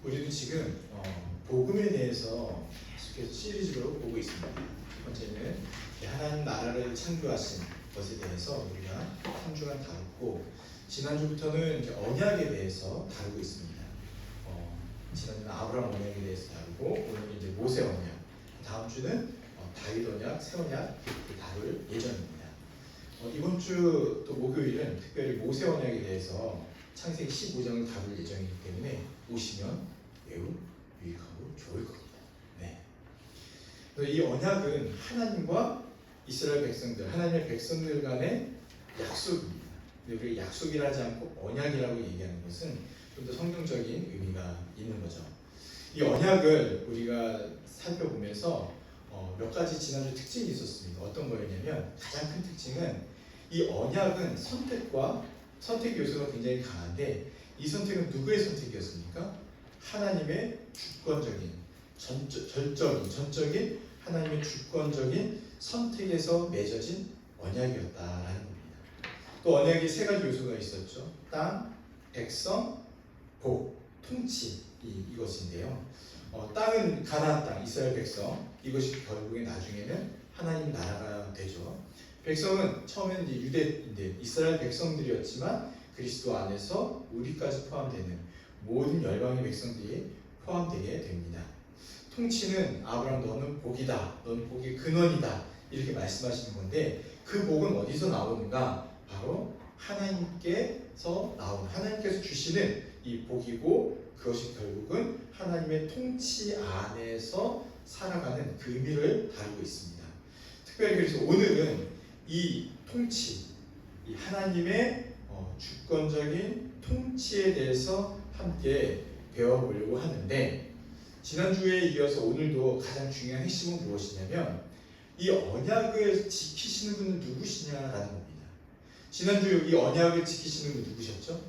우리도 지금 복음에 대해서 계속해서 시리즈로 보고 있습니다. 첫 번째는 하나님 나라를 창조하신 것에 대해서 우리가 한 주간 다뤘고, 지난주부터는 이제 언약에 대해서 다루고 있습니다. 지난주는 아브라함 언약에 대해서 다루고, 오늘은 이제 모세 언약, 다음 주는 다윗 언약, 새 언약 이렇게 다룰 예정입니다. 이번 주 또 목요일은 특별히 모세 언약에 대해서 창세기 15장을 다룰 예정이기 때문에 오시면 매우 유익하고 좋을 겁니다. 네. 이 언약은 하나님과 이스라엘 백성들, 하나님의 백성들 간의 약속입니다. 근데 우리가 약속이라 하지 않고 언약이라고 얘기하는 것은 좀 더 성경적인 의미가 있는 거죠. 이 언약을 우리가 살펴보면서 몇 가지 지난주 특징이 있었습니다. 어떤 거였냐면, 가장 큰 특징은 이 언약은 선택 요소가 굉장히 강한데, 이 선택은 누구의 선택이었습니까? 하나님의 주권적인, 전적인 하나님의 주권적인 선택에서 맺어진 언약이었다라는 겁니다. 또 언약이 세 가지 요소가 있었죠. 땅, 백성, 복, 통치, 이것인데요. 땅은 가나안 땅, 이스라엘 백성, 이것이 결국에 나중에는 하나님 나라가 되죠. 백성은 처음에는 이제 유대인데 이스라엘 백성들이었지만 그리스도 안에서 우리까지 포함되는 모든 열방의 백성들이 포함되게 됩니다. 통치는 아브라함, 너는 복이다, 너는 복의 근원이다, 이렇게 말씀하시는 건데, 그 복은 어디서 나오는가? 바로 하나님께서 주시는 이 복이고, 그것이 결국은 하나님의 통치 안에서 살아가는 그 의미를 다루고 있습니다. 특별히 그래서 오늘은 이 통치, 이 하나님의 주권적인 통치에 대해서 함께 배워보려고 하는데, 지난주에 이어서 오늘도 가장 중요한 핵심은 무엇이냐면, 이 언약을 지키시는 분은 누구시냐라는 겁니다. 지난주 이 언약을 지키시는 분은 누구셨죠?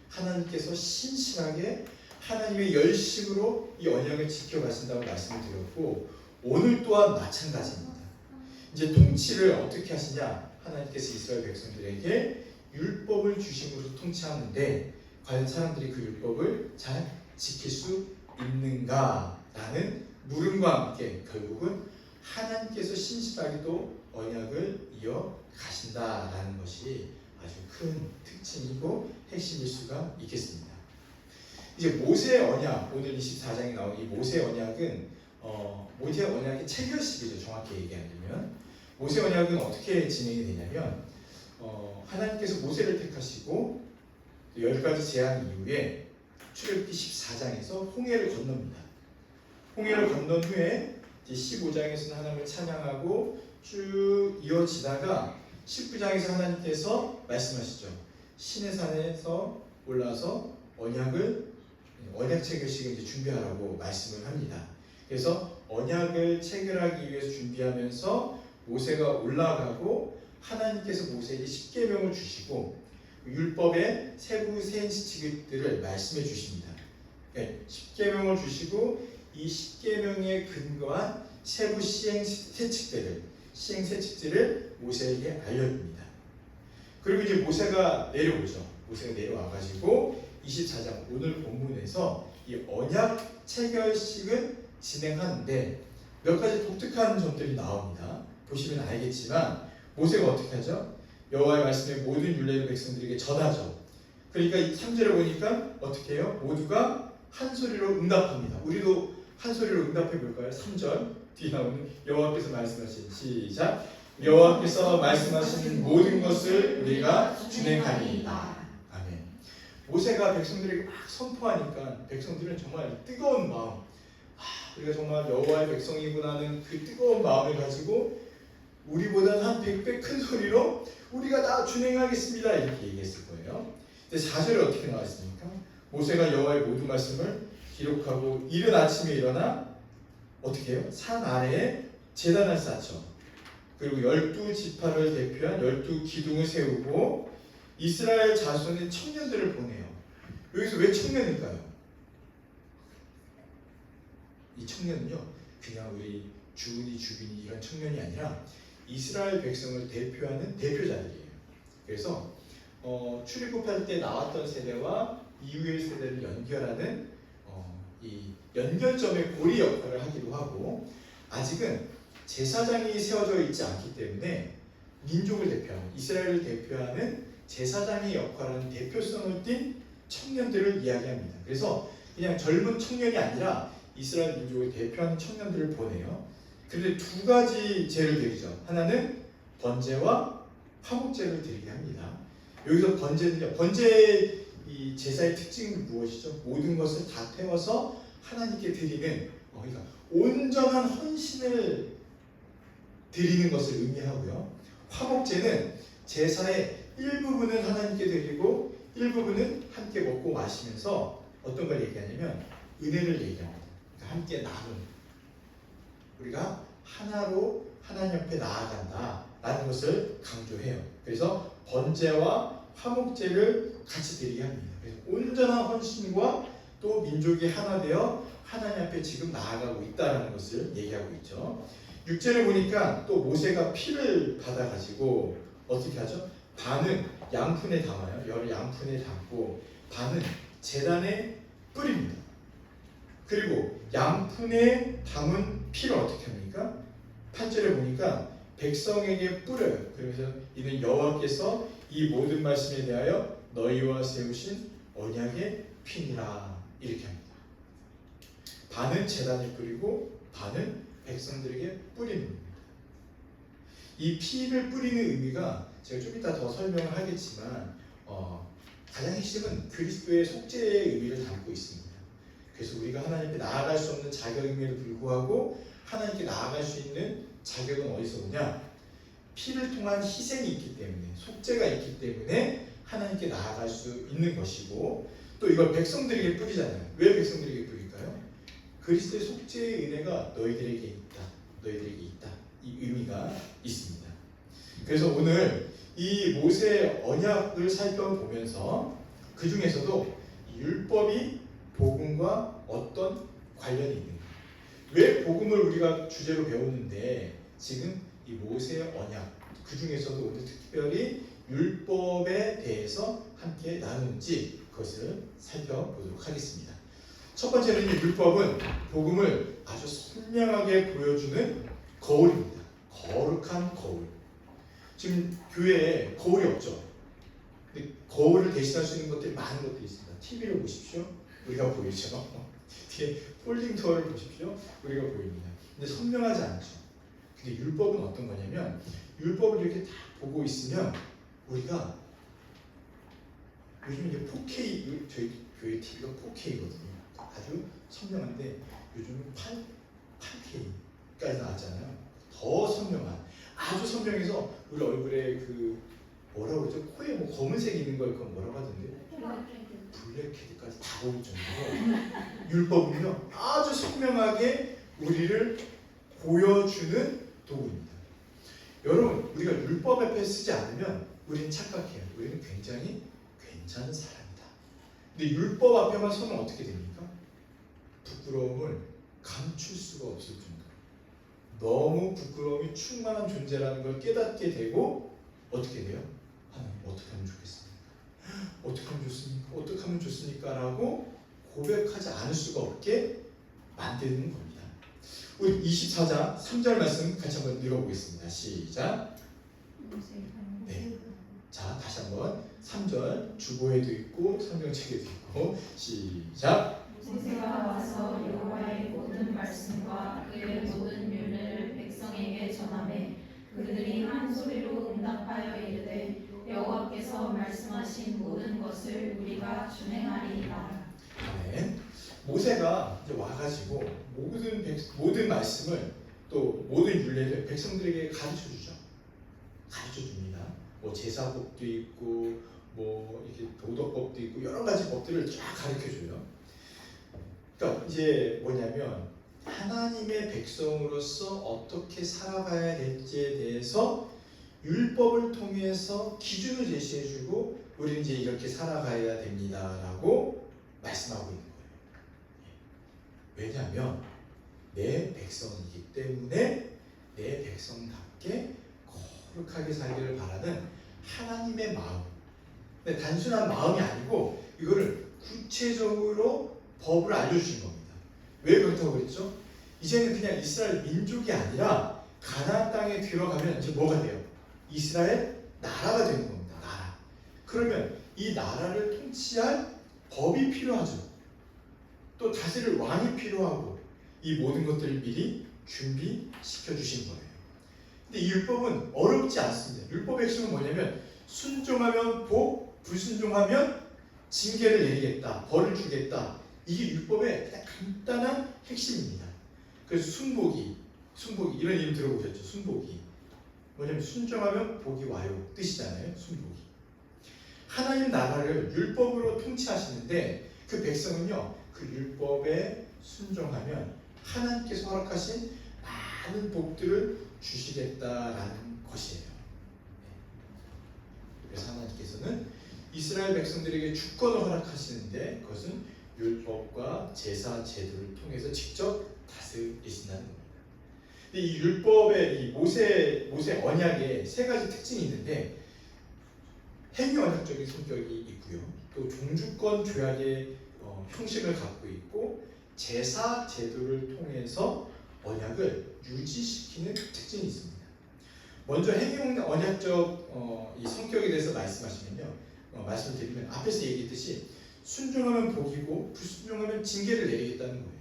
하나님께서 신실하게 하나님의 열심으로 이 언약을 지켜가신다고 말씀을 드렸고, 오늘 또한 마찬가지입니다. 이제 통치를 어떻게 하시냐? 하나님께서 이스라엘 백성들에게 율법을 주심으로 통치하는데, 과연 사람들이 그 율법을 잘 지킬 수 있는가라는 물음과 함께 결국은 하나님께서 신실하게 또 언약을 이어 가신다라는 것이 아주 큰 특징이고 핵심일 수가 있겠습니다. 이제 모세 언약, 오늘 24장에 나온 이 모세 언약은 모세 언약의 체결식이죠. 정확히 얘기하면 모세 언약은 어떻게 진행이 되냐면, 하나님께서 모세를 택하시고 10가지 제안 이후에 출애굽기 14장에서 홍해를 건넙니다. 홍해를 건넌 후에 15장에서는 하나님을 찬양하고 쭉 이어지다가 19장에서 하나님께서 말씀하시죠. 시내산에서 올라서 언약 체결식을 이제 준비하라고 말씀을 합니다. 그래서 언약을 체결하기 위해서 준비하면서 모세가 올라가고, 하나님께서 모세에게 십계명을 주시고 율법의 세부 세행시칙들을 말씀해 주십니다. 십계명을 주시고 이 십계명에 근거한 세부 시행세칙들을 모세에게 알려줍니다. 그리고 이제 모세가 내려오죠. 모세가 내려와가지고 24장 오늘 본문에서 이 언약 체결식을 진행하는데 몇 가지 독특한 점들이 나옵니다. 보시면 알겠지만 모세가 어떻게 하죠? 여호와의 말씀의 모든 율례를 백성들에게 전하죠. 그러니까 이 3절에 보니까 어떻게 해요? 모두가 한 소리로 응답합니다. 우리도 한 소리로 응답해 볼까요? 3절 뒤에 나오는 여호와께서 말씀하신, 시작. 여호와께서 말씀하신 모든 것을 우리가 준행하리이다. 아멘. 모세가 백성들에게 막 선포하니까 백성들은 정말 뜨거운 마음, 우리가 정말 여호와의 백성이구나 하는 그 뜨거운 마음을 가지고 우리보다는 한 100배 큰 소리로 우리가 다 준행하겠습니다, 이렇게 얘기했을 거예요. 근데 4절에 어떻게 나왔습니까? 모세가 여호와의 모든 말씀을 기록하고 이른 아침에 일어나 어떻게 해요? 산 아래에 제단을 쌓죠. 그리고 12지파를 대표한 12기둥을 세우고 이스라엘 자손의 청년들을 보내요. 여기서 왜 청년일까요? 이 청년은요, 그냥 우리 주은이, 주빈이 이런 청년이 아니라 이스라엘 백성을 대표하는 대표자들이에요. 그래서 출애굽할 때 나왔던 세대와 이후의 세대를 연결하는 이 연결점의 고리 역할을 하기도 하고, 아직은 제사장이 세워져 있지 않기 때문에 민족을 대표하는, 이스라엘을 대표하는 제사장의 역할하는 대표성을 띤 청년들을 이야기합니다. 그래서 그냥 젊은 청년이 아니라 이스라엘 민족을 대표하는 청년들을 보내요. 그런데 두 가지 제를 드리죠. 하나는 번제와 화목제를 드리게 합니다. 여기서 번제는요, 번제의 이 제사의 특징은 무엇이죠? 모든 것을 다 태워서 하나님께 드리는, 그러니까 온전한 헌신을 드리는 것을 의미하고요. 화목제는 제사의 일부분은 하나님께 드리고 일부분은 함께 먹고 마시면서 어떤 걸 얘기하냐면 은혜를 얘기합니다. 그러니까 함께 나누는, 우리가 하나로 하나님 앞에 나아간다라는 것을 강조해요. 그래서 번제와 화목제를 같이 드리게 합니다. 그래서 온전한 헌신과 또 민족이 하나 되어 하나님 앞에 지금 나아가고 있다는 것을 얘기하고 있죠. 6절을 보니까 또 모세가 피를 받아가지고 어떻게 하죠? 반은 양푼에 담아요. 여러 양푼에 담고 반은 제단에 뿌립니다. 그리고 양푼에 담은 피를 어떻게 합니까? 8절에 보니까 백성에게 뿌려요. 그러면서 이는 여호와께서 이 모든 말씀에 대하여 너희와 세우신 언약의 피니라, 이렇게 합니다. 반은 제단에 뿌리고 반은 백성들에게 뿌리는 겁니다. 이 피를 뿌리는 의미가 제가 좀 이따 더 설명을 하겠지만 가장 핵심은 그리스도의 속죄의 의미를 담고 있습니다. 그래서 우리가 하나님께 나아갈 수 없는 자격임에도 불구하고 하나님께 나아갈 수 있는 자격은 어디서 오냐? 피를 통한 희생이 있기 때문에, 속죄가 있기 때문에 하나님께 나아갈 수 있는 것이고, 또 이걸 백성들에게 뿌리잖아요. 왜 백성들에게 뿌릴까요? 그리스도의 속죄의 은혜가 너희들에게 있다, 너희들에게 있다, 이 의미가 있습니다. 그래서 오늘 이 모세의 언약을 살펴보면서 그 중에서도 율법이 복음과 어떤 관련이 있는가, 왜 복음을 우리가 주제로 배우는데 지금 이 모세의 언약, 그 중에서도 오늘 특별히 율법에 대해서 함께 나누는지 그것을 살펴보도록 하겠습니다. 첫 번째는 율법은 복음을 아주 선명하게 보여주는 거울입니다. 거룩한 거울. 지금 교회에 거울이 없죠. 근데 거울을 대신할 수 있는 것들이 많은 것들이 있습니다. TV를 보십시오. 우리가 보이죠. 뒤에 폴딩 도어를 보십시오. 우리가 보입니다. 근데 선명하지 않죠. 근데 율법은 어떤 거냐면, 율법을 이렇게 다 보고 있으면 우리가, 요즘 이제 4K, 저희 교회 TV가 4K거든요. 아주 선명한데 요즘은 8K까지 나왔잖아요. 더 선명한, 아주 선명해서 우리 얼굴에 그 뭐라고 그러죠? 코에 뭐 검은색 있는 걸 그건 뭐라고 하던데? 블랙헤드까지 다 보일 정도로 율법은요 아주 선명하게 우리를 보여주는 도구입니다. 여러분, 우리가 율법 앞에 쓰지 않으면 우리는 착각해요. 우리는 굉장히 괜찮은 사람이다. 근데 율법 앞에만 서면 어떻게 됩니까? 부끄러움을 감출 수가 없을 정도로 너무 부끄러움이 충만한 존재라는 걸 깨닫게 되고, 어떻게 돼요? 하나님, 어떻게 하면 좋겠습니까? 어떻게 하면 좋습니까? 어떻게 하면 좋습니까? 라고 고백하지 않을 수가 없게 만드는 겁니다. 우리 24장 3절 말씀 같이 한번 읽어보겠습니다. 시작. 네. 자, 다시 한번 3절, 주보에도 있고 성경책에도 있고, 시작. 모세가 와서 여호와의 모든 말씀과 그의 모든 율례를 백성에게 전하매 그들이 한 소리로 응답하여 이르되 여호와께서 말씀하신 모든 것을 우리가 준행하리이다. 아멘. 모세가 이제 와가지고 모든 말씀을, 또 모든 율례를 백성들에게 가르쳐 주죠. 가르쳐 줍니다. 뭐 제사법도 있고, 뭐 이렇게 도덕법도 있고, 여러 가지 법들을 쫙 가르쳐 줘요. 그러니까 이제 뭐냐면, 하나님의 백성으로서 어떻게 살아가야 될지에 대해서 율법을 통해서 기준을 제시해주고, 우리는 이제 이렇게 살아가야 됩니다라고 말씀하고 있는 거예요. 왜냐하면 내 백성이기 때문에 내 백성답게 거룩하게 살기를 바라는 하나님의 마음. 근데 단순한 마음이 아니고 이거를 구체적으로 법을 알려주신 겁니다. 왜 그렇다고 그랬죠? 이제는 그냥 이스라엘 민족이 아니라 가나안 땅에 들어가면 이제 뭐가 돼요? 이스라엘 나라가 되는 겁니다. 나라. 그러면 이 나라를 통치할 법이 필요하죠. 또 다스릴 왕이 필요하고 이 모든 것들을 미리 준비시켜 주신 거예요. 근데 이 율법은 어렵지 않습니다. 율법의 핵심은 뭐냐면 순종하면 복, 불순종하면 징계를 내리겠다, 벌을 주겠다. 이게 율법의 그냥 간단한 핵심입니다. 그래서 순복이 이런 이름 들어보셨죠? 순복이 뭐냐면 순종하면 복이 와요 뜻이잖아요. 순복이 하나님 나라를 율법으로 통치하시는데 그 백성은요 그 율법에 순종하면 하나님께서 허락하신 많은 복들을 주시겠다라는 것이에요. 그래서 하나님께서는 이스라엘 백성들에게 주권을 허락하시는데 그것은 율법과 제사 제도를 통해서 직접 다스리신다는 겁니다. 근데 이 율법의 이 모세 언약에 세 가지 특징이 있는데 행위 언약적인 성격이 있고요. 또 종주권 조약의 형식을 갖고 있고 제사 제도를 통해서 언약을 유지시키는 특징이 있습니다. 먼저 행위 언약적 이 성격에 대해서 말씀을 드리면 앞에서 얘기했듯이 순종하면 복이고 불순종하면 징계를 내리겠다는 거예요.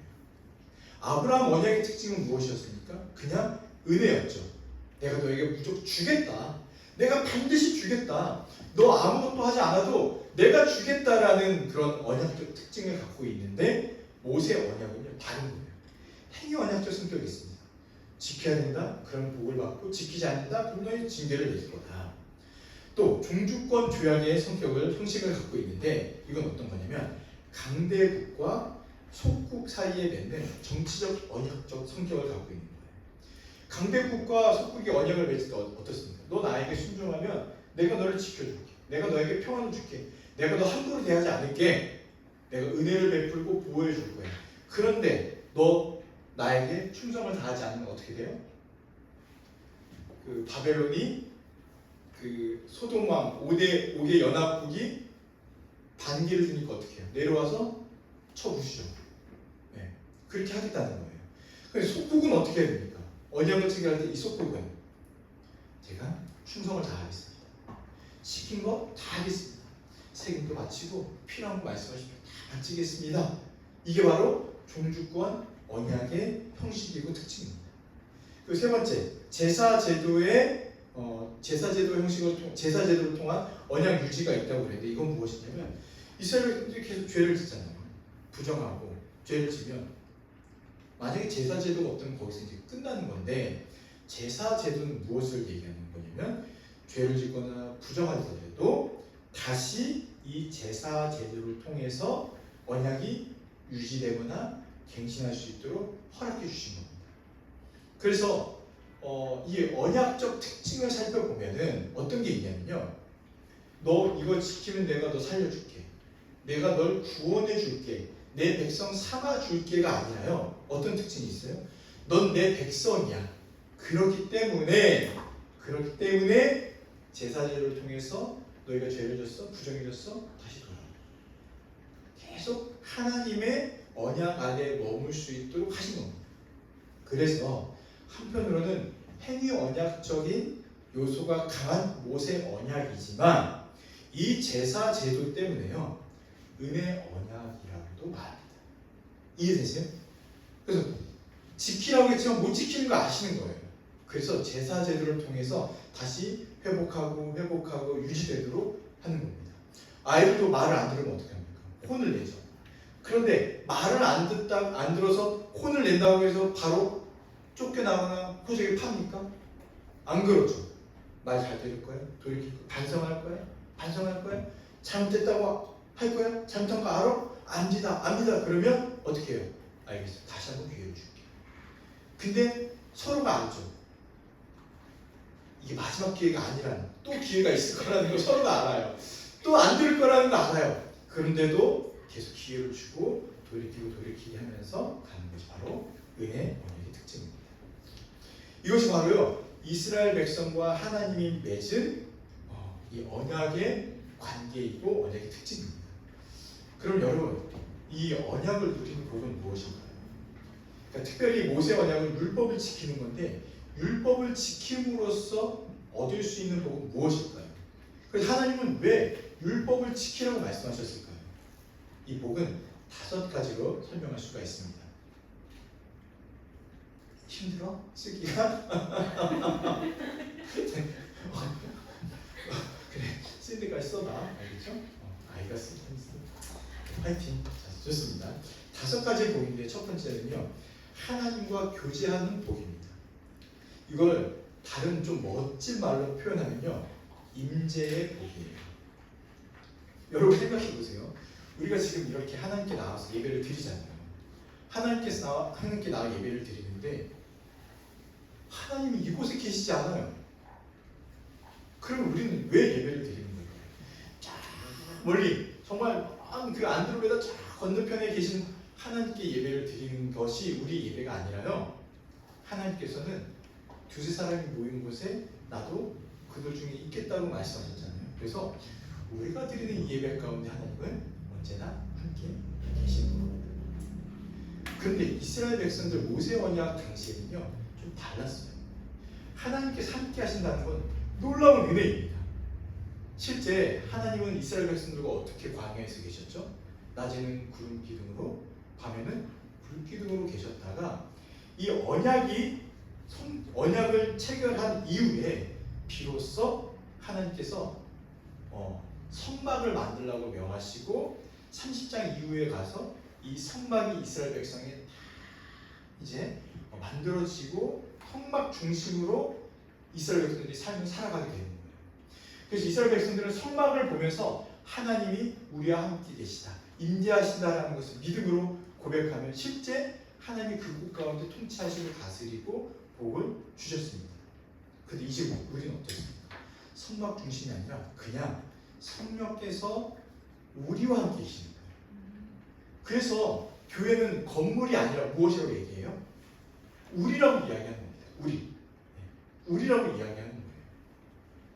아브라함 언약의 특징은 무엇이었습니까? 그냥 은혜였죠. 내가 너에게 무조건 주겠다. 내가 반드시 주겠다. 너 아무것도 하지 않아도 내가 주겠다라는 그런 언약적 특징을 갖고 있는데 모세 언약은요 다른 거예요. 행위 언약적 성격이 있습니다. 지켜야 된다. 그럼 복을 받고 지키지 않는다. 그럼 너희 징계를 내릴 거다. 또 종주권 조약의 형식을 갖고 있는데 이건 어떤 거냐면 강대국과 속국 사이에 맺는 정치적 언약적 성격을 갖고 있는 거예요. 강대국과 속국이 언약을 맺을 때 어떻습니까? 너 나에게 순종하면 내가 너를 지켜줄게. 내가 너에게 평안을 줄게. 내가 너 함부로 대하지 않을게. 내가 은혜를 베풀고 보호해 줄 거야. 그런데 너 나에게 충성을 다하지 않으면 어떻게 돼요? 그 바벨론이 그 소돔 왕 5개 연합국이 반기를 주니까 어떻게 해요? 내려와서 쳐부시죠. 네. 그렇게 하겠다는 거예요. 그런데 속국은 어떻게 해야 됩니까? 언약을 체결할 때 이 속국은 제가 충성을 다하겠습니다. 시킨 거 다 하겠습니다. 책임도 바치고 필요한 거 말씀하시면 다 바치겠습니다. 이게 바로 종주권 언약의 형식이고 특징입니다. 그리고 세 번째, 제사 제도의 제사 제도를 통한 언약 유지가 있다고 그랬는데 이건 무엇이냐면 이스라엘이 계속 죄를 짓잖아요. 부정하고 죄를 지면 만약에 제사 제도가 없다면 거기서 이제 끝나는 건데 제사 제도는 무엇을 얘기하는 거냐면 죄를 짓거나 부정하더라도 다시 이 제사 제도를 통해서 언약이 유지되거나 갱신할 수 있도록 허락해 주신 겁니다. 그래서 이 언약적 특징을 살펴보면은 어떤 게 있냐면요. 너 이거 지키면 내가 너 살려줄게. 내가 널 구원해 줄게. 내 백성 삼아 줄게가 아니라요. 어떤 특징이 있어요? 넌 내 백성이야. 그렇기 때문에 제사제를 통해서 너희가 죄를 졌어, 부정해졌어, 다시 돌아와. 계속 하나님의 언약 안에 머물 수 있도록 하신 겁니다. 그래서 한편으로는 행위 언약적인 요소가 강한 모세 언약이지만 이 제사 제도 때문에요 은혜 언약이라고도 말합니다. 이해되세요? 그래서 지키라고 했지만 못 지키는 거 아시는 거예요. 그래서 제사 제도를 통해서 다시 회복하고 유지되도록 하는 겁니다. 아이들도 말을 안 들으면 어떻게 합니까? 혼을 내죠. 그런데 말을 안 들어서 혼을 낸다고 해서 바로 쫓겨나거나 호적에 팝니까? 안 그렇죠. 말 잘 들을 거예요? 돌이킬 거예요? 반성할 거예요? 잘못됐다고 할 거야? 잘못한 거 알아? 압니다. 그러면 어떻게 해요? 알겠어. 다시 한번 기회를 줄게. 근데 서로가 알죠. 이게 마지막 기회가 아니라는, 또 기회가 있을 거라는 걸 서로가 알아요. 또 안 들을 거라는 거 알아요. 그런데도 계속 기회를 주고 돌이키기 하면서 가는 것이 바로 은혜 언약의 특징입니다. 이것이 바로요 이스라엘 백성과 하나님이 맺은 이 언약의 관계이고 언약의 특징입니다. 그럼 여러분, 이 언약을 누리는 복은 무엇인가요? 그러니까 특별히 모세 언약은 율법을 지키는 건데 율법을 지킴으로써 얻을 수 있는 복은 무엇일까요? 그래서 하나님은 왜 율법을 지키라고 말씀하셨을까요? 이 복은 5가지로 설명할 수가 있습니다. 힘들어? 쓰기가? 그래, 쓸 때까지 써봐. 알겠죠? 아이가 쓸 테니 써. 파이팅. 자, 좋습니다. 5가지 복인데 첫 번째는요, 하나님과 교제하는 복입니다. 이걸 다른 좀 멋진 말로 표현하면요, 임재의 복이에요. 여러분 생각해 보세요. 우리가 지금 이렇게 하나님께 나와서 예배를 드리잖아요. 하나님께 나와 예배를 드리는데 하나님이 이곳에 계시지 않아요. 그럼 우리는 왜 예배를 드리는 거예요? 쫙 멀리 정말 그 안드로메다 쫙 건너편에 계신 하나님께 예배를 드리는 것이 우리 예배가 아니라요. 하나님께서는 두세 사람이 모인 곳에 나도 그들 중에 있겠다고 말씀하셨잖아요. 그래서 우리가 드리는 이 예배 가운데 하나님은 언제나 함께 계시는 겁니다. 그런데 이스라엘 백성들 모세 언약 당시에는요 좀 달랐어요. 하나님께서 함께 하신다는 건 놀라운 은혜입니다. 실제 하나님은 이스라엘 백성들과 어떻게 광야에서 계셨죠? 낮에는 구름 기둥으로, 밤에는 불 기둥으로 계셨다가 이 언약을 체결한 이후에 비로소 하나님께서 성막을 만들라고 명하시고 30장 이후에 가서 이 성막이 이스라엘 백성에 이제 만들어지고 성막 중심으로 이스라엘 백성들이 삶을 살아가게 되는 거예요. 그래서 이스라엘 백성들은 성막을 보면서 하나님이 우리와 함께 계시다, 임재하신다라는 것을 믿음으로 고백하면 실제 하나님이 그곳 가운데 통치하시고 다스리고 복을 주셨습니다. 그런데 이제 우리는 어떻습니까? 성막 중심이 아니라 그냥 성령께서 우리와 함께 계시는 거예요. 그래서 교회는 건물이 아니라 무엇이라고 얘기해요? 우리라고 이야기하는 겁니다. 우리라고 이야기하는 거예요.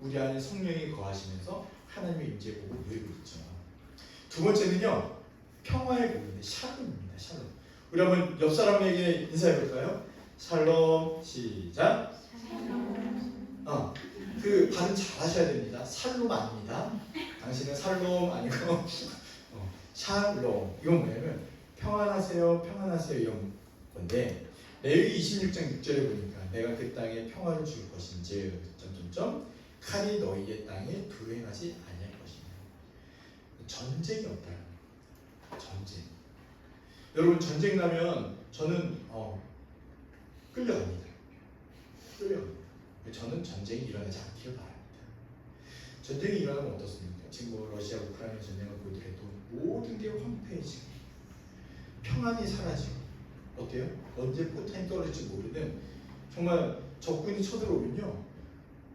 우리 안에 성령이 거하시면서 하나님의 임재복을 누리고 있죠. 두 번째는요, 평화의 복인데 샬롬입니다. 샬롬. 우리 한번 옆 사람에게 인사해 볼까요? 샬롬. 시작. 그 발음 잘 하셔야 됩니다. 살롬 아닙니다. 당신은 살롬 아니고 샬롬. 이건 뭐냐면 평안하세요, 평안하세요 이런 건데, 레위기 26장 6절에 보니까 내가 그 땅에 평화를 줄 것인지 칼이 너희의 땅에 불행하지 아니할 것이냐. 전쟁이 없다는 거예요. 전쟁. 여러분 전쟁 나면 저는 끌려갑니다. 저는 전쟁이 일어나지 않기를 바랍니다. 전쟁이 일어나면 어떻습니까? 지금 뭐 러시아 우크라이나 전쟁을 보더라도 모든 게 황폐해지고 평안이 사라지고, 어때요? 언제 포탄이 떨어질지 모르는 정말 적군이 쳐들어오면요,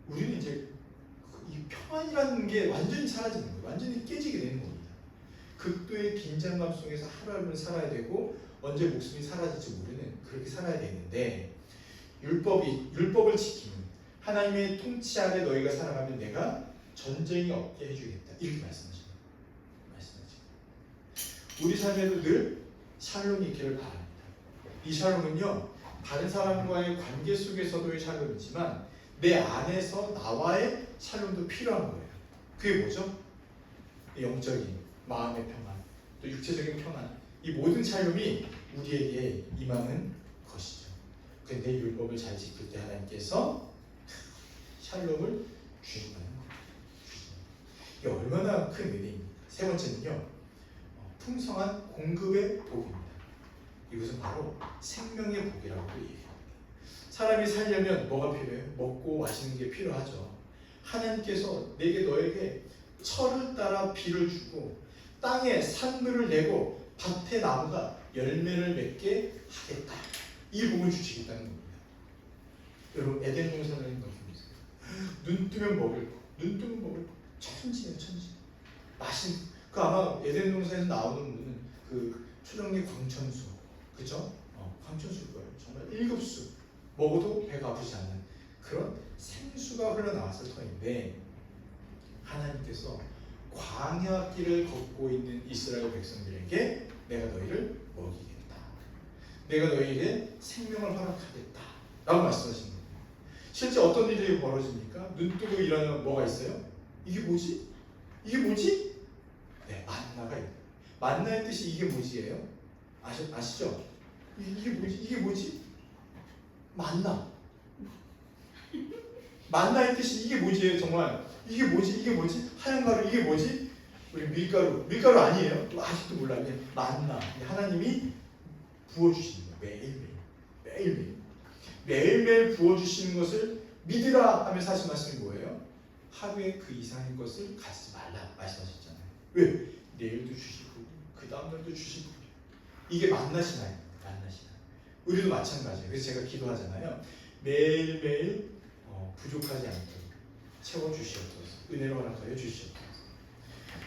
우리는 이제 이 평안이라는 게 완전히 사라지는 거예요. 완전히 깨지게 되는 겁니다. 극도의 긴장감 속에서 하루하루를 살아야 되고 언제 목숨이 사라질지 모르는 그렇게 살아야 되는데, 율법을 지키는 하나님의 통치 아래 너희가 살아가면 내가 전쟁이 없게 해주겠다, 이렇게 말씀하시죠. 우리 삶에도 늘 샬롬이 있기를 바랍니다. 이 샬롬은요, 다른 사람과의 관계 속에서도의 샬롬이지만 내 안에서 나와의 샬롬도 필요한 거예요. 그게 뭐죠? 영적인 마음의 평안, 또 육체적인 평안, 이 모든 샬롬이 우리에게 임하는 것이죠. 근데 율법을 잘 지킬 때 하나님께서 샬롬을 주신다는 거예요. 이게 얼마나 큰 은혜입니까? 세 번째는요, 풍성한 공급의 복입니다. 이것은 바로 생명의 복이라고도 얘기합니다. 사람이 살려면 뭐가 필요해요? 먹고 마시는 게 필요하죠. 하나님께서 너에게 철을 따라 비를 주고 땅에 산물을 내고 밭의 나무가 열매를 맺게 하겠다, 이 복을 주시겠다는 겁니다. 여러분 에덴 동산을 한번 보세요. 눈 뜨면 먹을 거, 눈 뜨면 먹을 거, 천지예요, 천지. 그 아마 에덴 동산에서 나오는 물은 그 초정리 광천수, 그죠? 광천수일 거예요. 정말 1급수, 먹어도 배가 아프지 않는 그런 생수가 흘러나왔을 터인데, 하나님께서 광야길을 걷고 있는 이스라엘 백성들에게 내가 너희를 먹이겠다. 내가 너희에게 생명을 허락하겠다. 라고 말씀하신 거예요. 실제 어떤 일이 벌어집니까? 눈 뜨고 일어나면 뭐가 있어요? 이게 뭐지? 이게 뭐지? 네, 만나가 있어요. 만나의 뜻이 이게 뭐지예요? 아시죠? 이게 뭐지? 이게 뭐지? 만나. 만나의 뜻이 이게 뭐지예요? 정말 이게 뭐지? 이게 뭐지? 하얀 가루 이게 뭐지? 우리 밀가루 아니에요? 아직도 몰라요. 만나. 하나님이 부어주시는 거예요. 매일매일 부어주시는 것을 믿으라 하면서 하신 말씀이 뭐예요? 하루에 그 이상의 것을 가지지 말라 말씀하셨잖아요. 왜? 내일도 주시고 그 다음날도 주시고. 이게 만나시나요? 만나시나요? 우리도 마찬가지예요. 그래서 제가 기도하잖아요. 매일매일 부족하지 않도록 채워주시옵소서. 은혜로 허락하여 주시옵소서.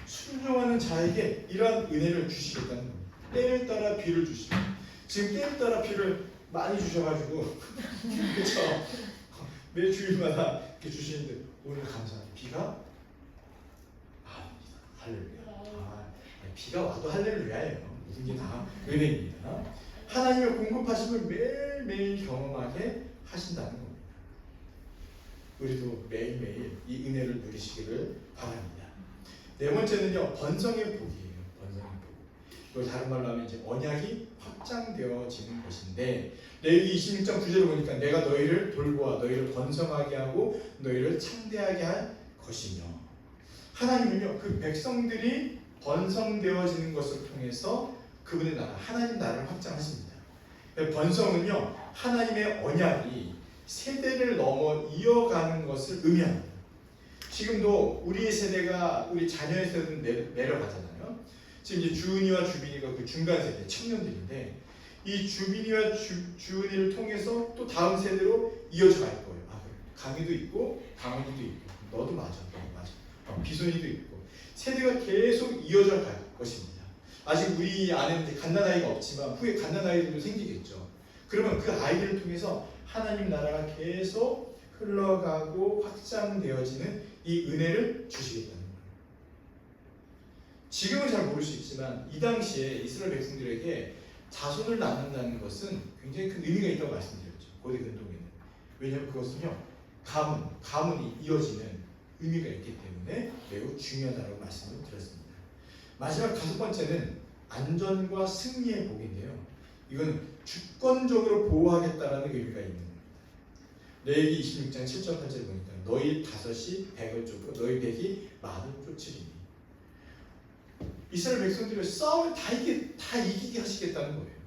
순종하는 자에게 이러한 은혜를 주시겠다는 겁니다. 때를 따라 비를 주시고, 지금 때를 따라 비를 많이 주셔가지고 그렇죠? 매 주일마다 이렇게 주시는데 오늘 감사합니다. 비가 할렐루야. 비가 와도 할렐루야예요. 모든 게 다 은혜입니다. 하나님의 공급하심을 매일매일 경험하게 하신다는 겁니다. 우리도 매일매일 이 은혜를 누리시기를 바랍니다. 네 번째는요, 번성의 복이에요. 번성의 복. 이걸 다른 말로 하면 이제 언약이 확장되어지는 것인데, 레위기 26장 9절을 보니까 내가 너희를 돌보아 너희를 번성하게 하고 너희를 창대하게 할 것이며, 하나님은요 그 백성들이 번성되어지는 것을 통해서 그분의 나라, 하나님 나라를 확장하십니다. 번성은요 하나님의 언약이 세대를 넘어 이어가는 것을 의미합니다. 지금도 우리의 세대가 우리 자녀의 세대는 내려가잖아요. 지금 이제 주은이와 주빈이가 그 중간 세대 청년들인데, 이 주빈이와 주은이를 통해서 또 다음 세대로 이어져 갈 거예요. 강희도 있고 강원이도 있고 너도 맞아. 비손이도 있고 세대가 계속 이어져 갈 것입니다. 아직 우리 안에는 갓난아이가 없지만 후에 갓난아이들도 생기겠죠. 그러면 그 아이들을 통해서 하나님 나라가 계속 흘러가고 확장되어지는 이 은혜를 주시겠다는 거예요. 지금은 잘 모를 수 있지만 이 당시에 이스라엘 백성들에게 자손을 낳는다는 것은 굉장히 큰 의미가 있다고 말씀드렸죠. 고대 근동에는. 왜냐하면 그것은요 가문이 이어지는 의미가 있기 때문에 매우 중요하다고 말씀을 드렸습니다. 마지막 다섯 번째는 안전과 승리의 복인데요. 이건 주권적으로 보호하겠다라는 의미가 있는 겁니다. 레위기 26장 7절 8절 보니까 너희 다섯이 백을 쫓고 너희 백이 만을 쫓으리니, 이스라엘 백성들이 싸움을 다 이기게 하시겠다는 거예요.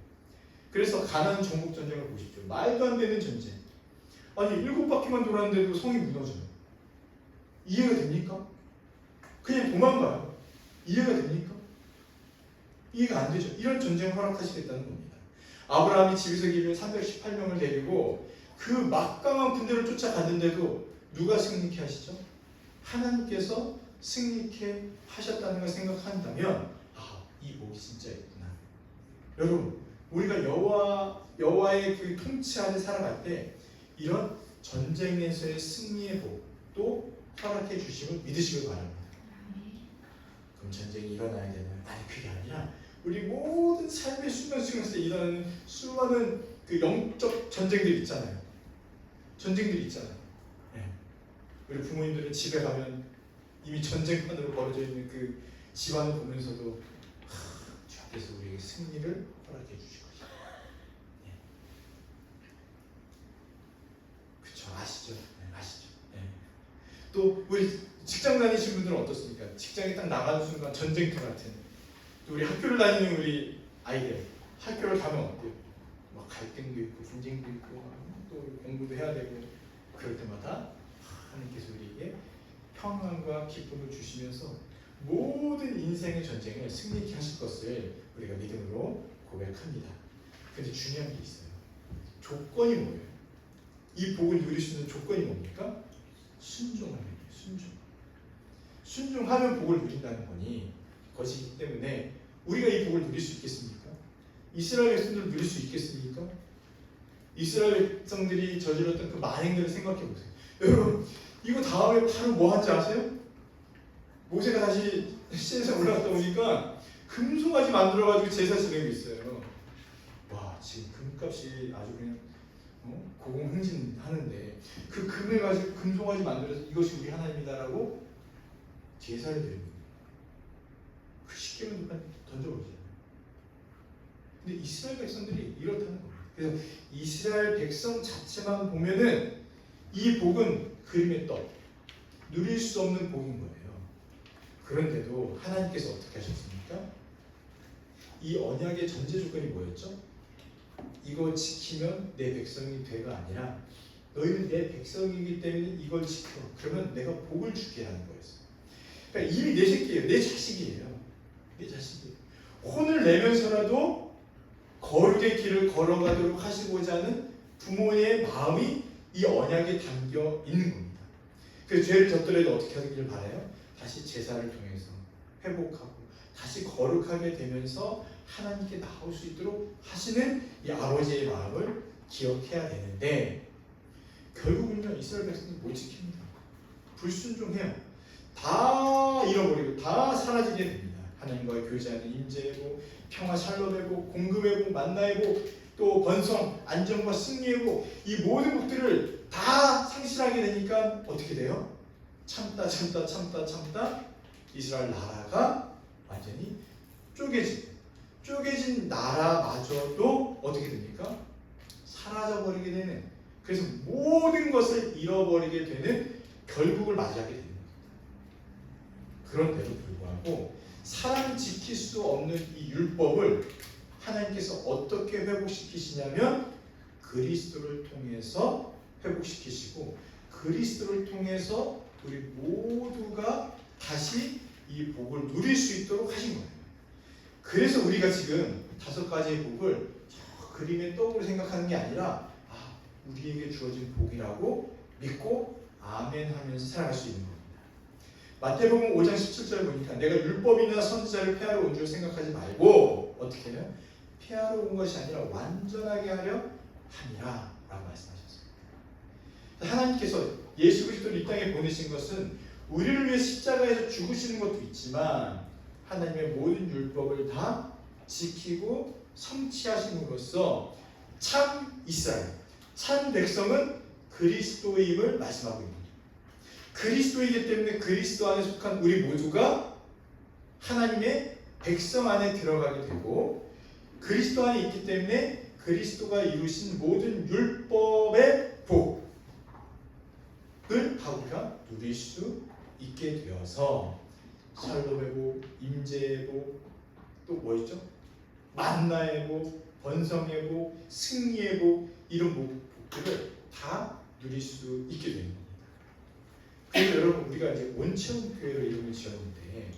그래서 가나안 정복 전쟁을 보십시오. 말도 안 되는 전쟁. 아니 7바퀴만 돌았는데도 성이 무너져요. 이해가 됩니까? 그냥 도망가요. 이해가 됩니까? 이해가 안 되죠. 이런 전쟁을 허락하시겠다는 겁니다. 아브라함이 집에서 기르는 318명을 데리고 그 막강한 군대를 쫓아갔는데도 누가 승리케 하시죠? 하나님께서 승리케 하셨다는 걸 생각한다면 이 복이 진짜 있구나. 여러분, 우리가 여호와의 그 통치 아래 살아갈 때 이런 전쟁에서의 승리의 복도 허락해 주심을 믿으시길 바랍니다. 그럼 전쟁이 일어나야 되나요? 아니, 그게 아니라 우리 모든 삶의 순간 속에서 일어나는 수많은 그 영적 전쟁들이 있잖아요. 네. 우리 부모님들은 집에 가면 이미 전쟁판으로 벌어져 있는 그 집안을 보면서도 주께서 우리에게 승리를 허락해 주실 것이다. 네. 그쵸, 아시죠? 네, 아시죠? 네. 또 우리 직장 다니신 분들은 어떻습니까? 직장에 딱 나가는 순간 전쟁터 같은, 또 우리 학교를 다니는 우리 아이들, 학교를 가면 어때요? 막 갈등도 있고 분쟁도 있고 또 공부도 해야 되고, 그럴 때마다 하나님께서 우리에게 평안과 기쁨을 주시면서 모든 인생의 전쟁을 승리케 하실 것을 우리가 믿음으로 고백합니다. 근데 중요한 게 있어요. 조건이 뭐예요? 이 복을 누릴 수 있는 조건이 뭡니까? 순종하는 순종하면 복을 누린다는 거니 것이기 때문에 우리가 이 복을 누릴 수 있겠습니까? 이스라엘 백성들을 누릴 수 있겠습니까? 이스라엘 백성들이 저질렀던 그 만행들을 생각해 보세요. 여러분, 이거 다음에 바로 뭐 한지 아세요? 모세가 다시 시내에 올라갔다 오니까 금송아지 만들어가지고 제사 지내고 있어요. 와, 지금 금값이 아주 그냥 고공행진하는데 그 금을 가지고 금송아지 만들어서 이것이 우리 하나님이다라고 제사를 드리는 거예요. 그 쉽게는 그냥 던져버리잖아요. 근데 이스라엘 백성들이 이렇다는 겁니다. 그래서 이스라엘 백성 자체만 보면은 이 복은 그림의 떡, 누릴 수 없는 복인 거예요. 그런데도 하나님께서 어떻게 하셨습니까? 이 언약의 전제 조건이 뭐였죠? 이거 지키면 내 백성이 돼가 아니라 너희는 내 백성이기 때문에 이걸 지켜. 그러면 내가 복을 줄게 하는 거였어요. 그러니까 이미 내 새끼예요. 내 자식이에요. 내 자식이에요. 혼을 내면서라도 거룩의 길을 걸어가도록 하시고자 하는 부모의 마음이 이 언약에 담겨 있는 겁니다. 그래서 죄를 졌더라도 어떻게 하기를 바라요? 다시 제사를 통해서 회복하고 다시 거룩하게 되면서 하나님께 나올 수 있도록 하시는 이 아버지의 마음을 기억해야 되는데 결국은요 이스라엘 백성이 못 지킵니다. 불순종해요. 다 잃어버리고 다 사라지게 됩니다. 하나님과의 교제하는 임재의 복, 평화 샬롬의 복, 공급의 복, 만나의 복, 또 번성, 안정과 승리의 복, 이 모든 복들을 다 상실하게 되니까 어떻게 돼요? 참다 이스라엘 나라가 완전히 쪼개진 나라마저도 어떻게 됩니까? 사라져버리게 되는, 그래서 모든 것을 잃어버리게 되는 결국을 맞이하게 됩니다. 그런데도 불구하고 사람 지킬 수 없는 이 율법을 하나님께서 어떻게 회복시키시냐면 그리스도를 통해서 회복시키시고 그리스도를 통해서 우리 모두가 다시 이 복을 누릴 수 있도록 하신 거예요. 그래서 우리가 지금 5가지의 복을 저 그림의 떡으로 생각하는 게 아니라 우리에게 주어진 복이라고 믿고 아멘 하면서 살아갈 수 있는 겁니다. 마태복음 5장 17절 보니까 내가 율법이나 선지자를 폐하러 온 줄 생각하지 말고 어떻게 해요? 폐하러 온 것이 아니라 완전하게 하려 함이라 라고 말씀하셨습니다. 하나님께서 예수 그리스도를 이 땅에 보내신 것은 우리를 위해 십자가에서 죽으시는 것도 있지만 하나님의 모든 율법을 다 지키고 성취하심으로써 참 이스라엘, 참 백성은 그리스도임을 말씀하고 있습니다. 그리스도이기 때문에 그리스도 안에 속한 우리 모두가 하나님의 백성 안에 들어가게 되고 그리스도 안에 있기 때문에 그리스도가 이루신 모든 율법의 복을 다 우리가 누릴 수 있게 되어서 샬롬의 복, 임재의 복, 또 뭐 있죠? 만나의 복, 번성의 복, 승리의 복, 이런 복들을 다 누릴 수 있게 되는 겁니다. 그래서 여러분 우리가 이제 온체험교회로 이름을 지었는데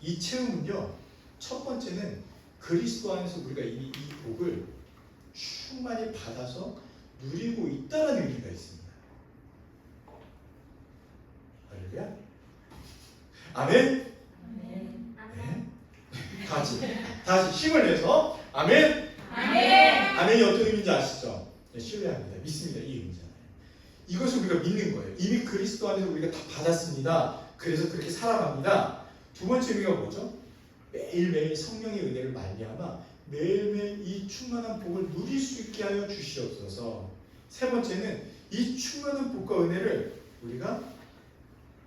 이 체험은요 첫 번째는 그리스도 안에서 우리가 이 복을 충만히 받아서 누리고 있다는 의미가 있습니다. 할렐루야. 아멘. 네. 다시 힘을 내서 아멘. 아멘이 어떤 의미인지 아시죠? 네, 신뢰합니다. 믿습니다. 이 의미잖아요. 이것을 우리가 믿는 거예요. 이미 그리스도 안에서 우리가 다 받았습니다. 그래서 그렇게 살아갑니다. 두 번째 의미가 뭐죠? 매일매일 성령의 은혜를 말미암아 매일매일 이 충만한 복을 누릴 수 있게 하여 주시옵소서. 세 번째는 이 충만한 복과 은혜를 우리가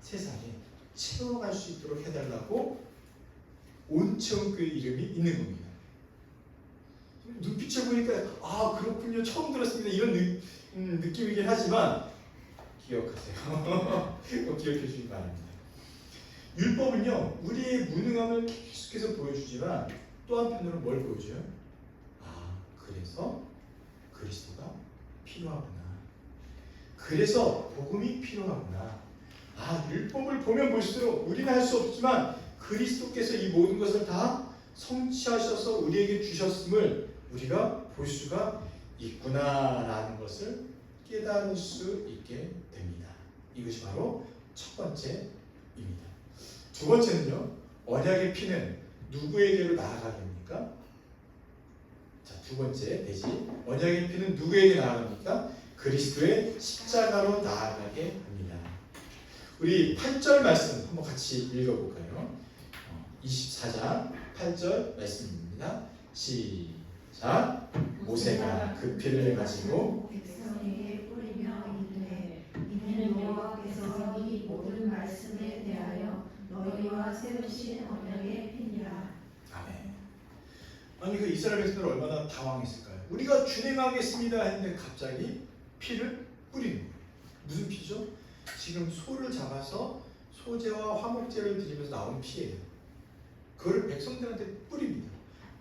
세상에 채워갈 수 있도록 해달라고 온체험교회 이름이 있는 겁니다. 눈빛을 보니까 그렇군요, 처음 들었습니다, 이런 느낌이긴 하지만 기억하세요. 기억해 주시기 바랍니다. 율법은요 우리의 무능함을 계속해서 보여주지만 또 한편으로는 뭘 보여줘요? 그래서 그리스도가 필요하구나. 그래서 복음이 필요하구나. 율법을 보면 볼수록 우리는 할 수 없지만 그리스도께서 이 모든 것을 다 성취하셔서 우리에게 주셨음을 우리가 볼 수가 있구나라는 것을 깨달을 수 있게 됩니다. 이것이 바로 첫 번째입니다. 두 번째는요, 언약의 피는 누구에게로 나아가게 합니까? 자, 두 번째 내지 언약의 피는 누구에게 나아갑니까? 그리스도의 십자가로 나아가게 합니다. 우리 8절 말씀 한번 같이 읽어볼까요? 24장 8절 말씀입니다. 시작. 모세가 그 피를 가지고 백성에게 뿌리며 이르되 이는 여호와께서 이 모든 말씀에 대하여 너희와 세우신 언약의 피니라. 아멘. 아니 그 이스라엘 백성들 얼마나 당황했을까요? 우리가 준행하겠습니다 했는데 갑자기 피를 뿌리는 거예요. 무슨 피죠? 지금 소를 잡아서 소제와 화목제를 드리면서 나온 피예요. 그걸 백성들한테 뿌립니다.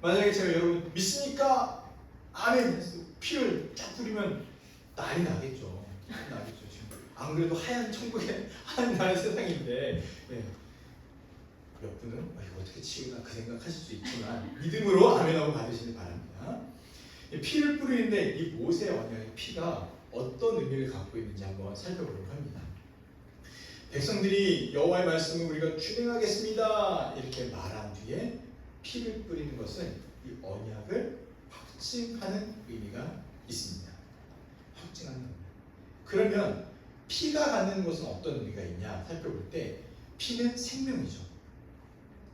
만약에 제가 여러분 믿습니까? 아멘 했어. 피를 쫙 뿌리면 난리 나겠죠. 난리 나겠죠. 지금 안 그래도 하얀 천국에 하얀 나라의 세상인데 예. 몇 분은 이거 어떻게 치우나 그 생각하실 수 있지만 믿음으로 아멘하고 받으시길 바랍니다. 피를 뿌리는데 이 모세 언약의 피가 어떤 의미를 갖고 있는지 한번 살펴보려고 합니다. 백성들이 여호와의 말씀을 우리가 준행하겠습니다 이렇게 말한 뒤에 피를 뿌리는 것은 이 언약을 확증하는 의미가 있습니다. 확증하는 의미. 그러면 피가 갖는 것은 어떤 의미가 있냐 살펴볼 때 피는 생명이죠.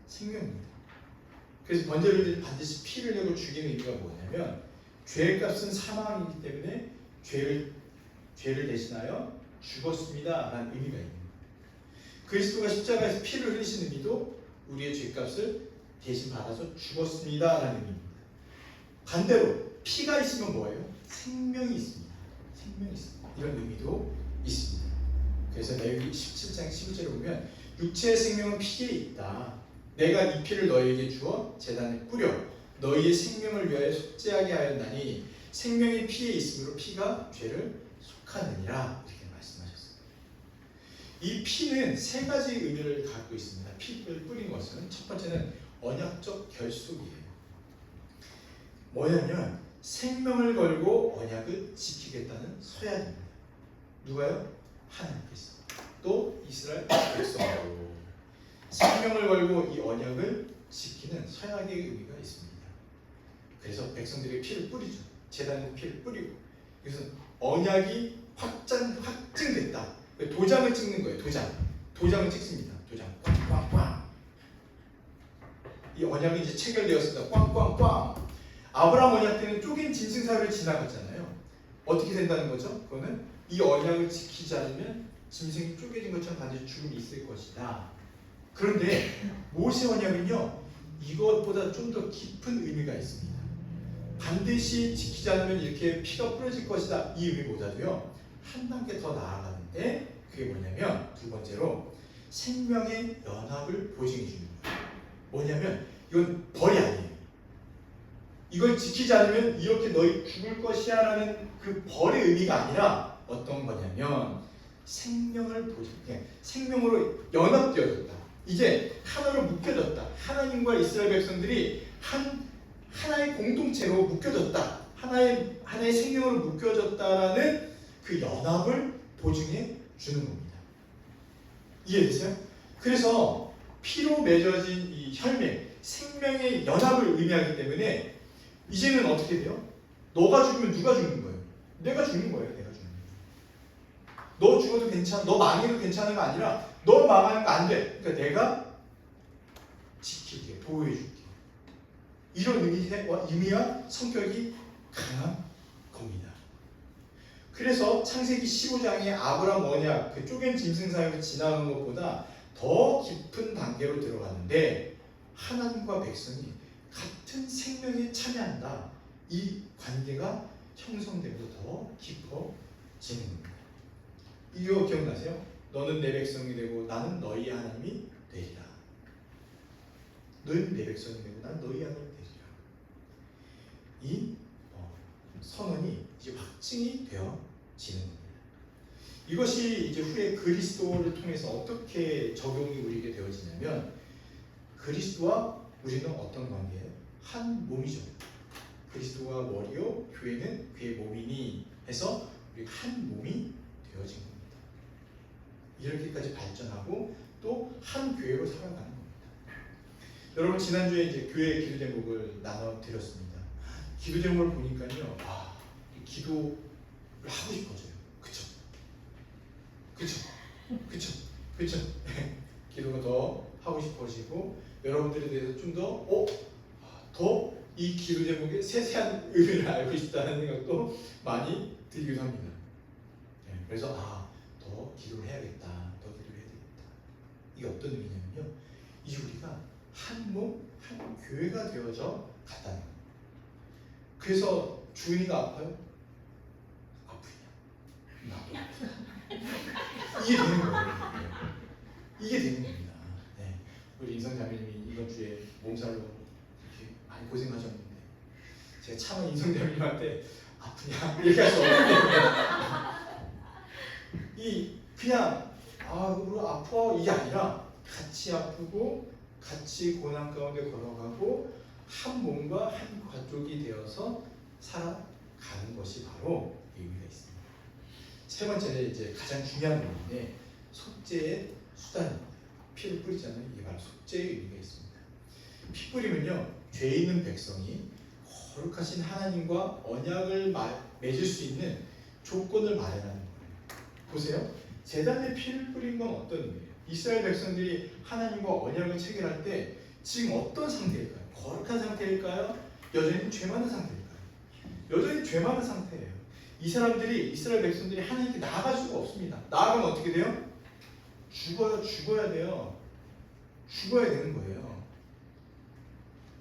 생명입니다. 그래서 번제를 반드시 피를 내고 죽이는 의미가 뭐냐면 죄값은 사망이기 때문에 죄를 대신하여 죽었습니다 라는 의미가 있는 거예요. 그리스도가 십자가에서 피를 흘리신 의미도 우리의 죄값을 대신 받아서 죽었습니다 라는 의미입니다. 반대로 피가 있으면 뭐예요? 생명이 있습니다. 생명이 있습니다. 이런 의미도 있습니다. 그래서 레위기 17장 11절에 보면 육체의 생명은 피에 있다. 내가 이 피를 너희에게 주어 제단에 뿌려 너희의 생명을 위하여 속죄하게 하였나니 생명이 피에 있으므로 피가 죄를 속하느니라 이렇게 말씀하셨습니다. 이 피는 세 가지 의미를 갖고 있습니다. 피를 뿌린 것은 첫 번째는 언약적 결속이에요. 뭐냐면 생명을 걸고 언약을 지키겠다는 서약입니다. 누가요? 하나님께서. 또 이스라엘 백성으로 생명을 걸고 이 언약을 지키는 서약의 의미가 있습니다. 그래서 백성들이 피를 뿌리죠. 제단에 피를 뿌리고 그래서 언약이 확증됐다. 도장을 찍는 거예요. 도장을 찍습니다. 도장 꽝꽝꽝. 이 언약이 이제 체결되었습니다. 꽝꽝꽝. 아브라함 언약 때는 쪼갠 짐승사를 지나갔잖아요. 어떻게 된다는 거죠? 그거는 이 언약을 지키지 않으면 짐승이 쪼개진 것처럼 반드시 죽음이 있을 것이다. 그런데 모세 언약은요 이것보다 좀 더 깊은 의미가 있습니다. 반드시 지키지 않으면 이렇게 피가 뿌려질 것이다 이 의미보다도요 한 단계 더 나아가는데 그게 뭐냐면 두 번째로 생명의 연합을 보증해 주는 거예요. 뭐냐면 이건 벌이 아니에요. 이걸 지키지 않으면 이렇게 너희 죽을 것이야 라는 그 벌의 의미가 아니라 어떤 거냐면 생명을 보증해 생명으로 연합되어졌다. 이제 하나로 묶여졌다. 하나님과 이스라엘 백성들이 하나의 공동체로 묶여졌다. 하나의 생명으로 묶여졌다라는 그 연합을 보증해 주는 겁니다. 이해되세요? 그래서 피로 맺어진 이 혈맥, 생명의 연합을 의미하기 때문에 이제는 어떻게 돼요? 너가 죽으면 누가 죽는 거예요? 내가 죽는 거예요. 내가 죽는 거예요. 너 죽어도 괜찮아. 너 망해도 괜찮은 거 아니라 너 망하는 거 안 돼. 그러니까 내가 지킬게, 보호해줄게. 이런 의미와 성격이 강한 겁니다. 그래서 창세기 15장의 아브라함 언약, 그 쪼갠 짐승 사역을 지나간 것보다 더 깊은 단계로 들어가는데 하나님과 백성이 같은 생명에 참여한다. 이 관계가 형성되고 더 깊어지는 겁니다. 이거 기억나세요? 너는 내 백성이 되고 나는 너희 하나님이 되리라. 너희는 내 백성이 되고 나는 너희 하나님이 되리라. 이 선언이 이제 확증이 되어지는 겁니다. 이것이 이제 후에 그리스도를 통해서 어떻게 적용이 우리에게 되어지냐면 그리스도와 우리는 어떤 관계예요? 한 몸이죠. 그리스도가 머리요, 교회는 그의 몸이니 해서 우리 한 몸이 되어진 겁니다. 이렇게까지 발전하고 또 한 교회로 살아가는 겁니다. 여러분 지난주에 이제 교회 기도 제목을 나눠 드렸습니다. 기도 제목을 보니까요, 기도를 하고 싶어져요. 그쵸? 그렇죠? 기도가 더 하고 싶어지고 여러분들에 대해서 좀 더 이 기도 제목의 세세한 의미를 알고 싶다는 생각도 많이 들기도 합니다. 그래서 더 기도를 해야겠다, 더 기도를 해야 되겠다. 이게 어떤 의미냐면요, 이 우리가 한 몸, 한 교회가 되어져 갔다는 거예요. 그래서 주인이가 아파요? 아프냐? 나도 아프다. 이게 되는 거예요. 이게 되는 겁니다. 네. 우리 인성자매님이 이번 주에 몸살로 이렇게 많이 고생하셨는데 제가 차마 인성자매님한테 아프냐? 이렇게 할 수 없기 때문에 그냥 우리 아파 이게 아니라 같이 아프고 같이 고난 가운데 걸어가고 한 몸과 한 가족이 되어서 살아가는 것이 바로 의미가 있습니다. 세 번째는 이제 가장 중요한 부분인데 속죄의 수단입니다. 피를 뿌리잖아요. 이게 바로 속죄의 의미가 있습니다. 피 뿌리면요, 죄 있는 백성이 거룩하신 하나님과 언약을 맺을 수 있는 조건을 마련하는 거예요. 보세요. 제단에 피를 뿌린 건 어떤 의미예요? 이스라엘 백성들이 하나님과 언약을 체결할 때 지금 어떤 상태일까요? 거룩한 상태일까요? 여전히 죄 많은 상태일까요? 여전히 죄 많은 상태예요. 이스라엘 백성들이 하나님께 나아갈 수가 없습니다. 나아가면 어떻게 돼요? 죽어야 돼요. 죽어야 되는 거예요.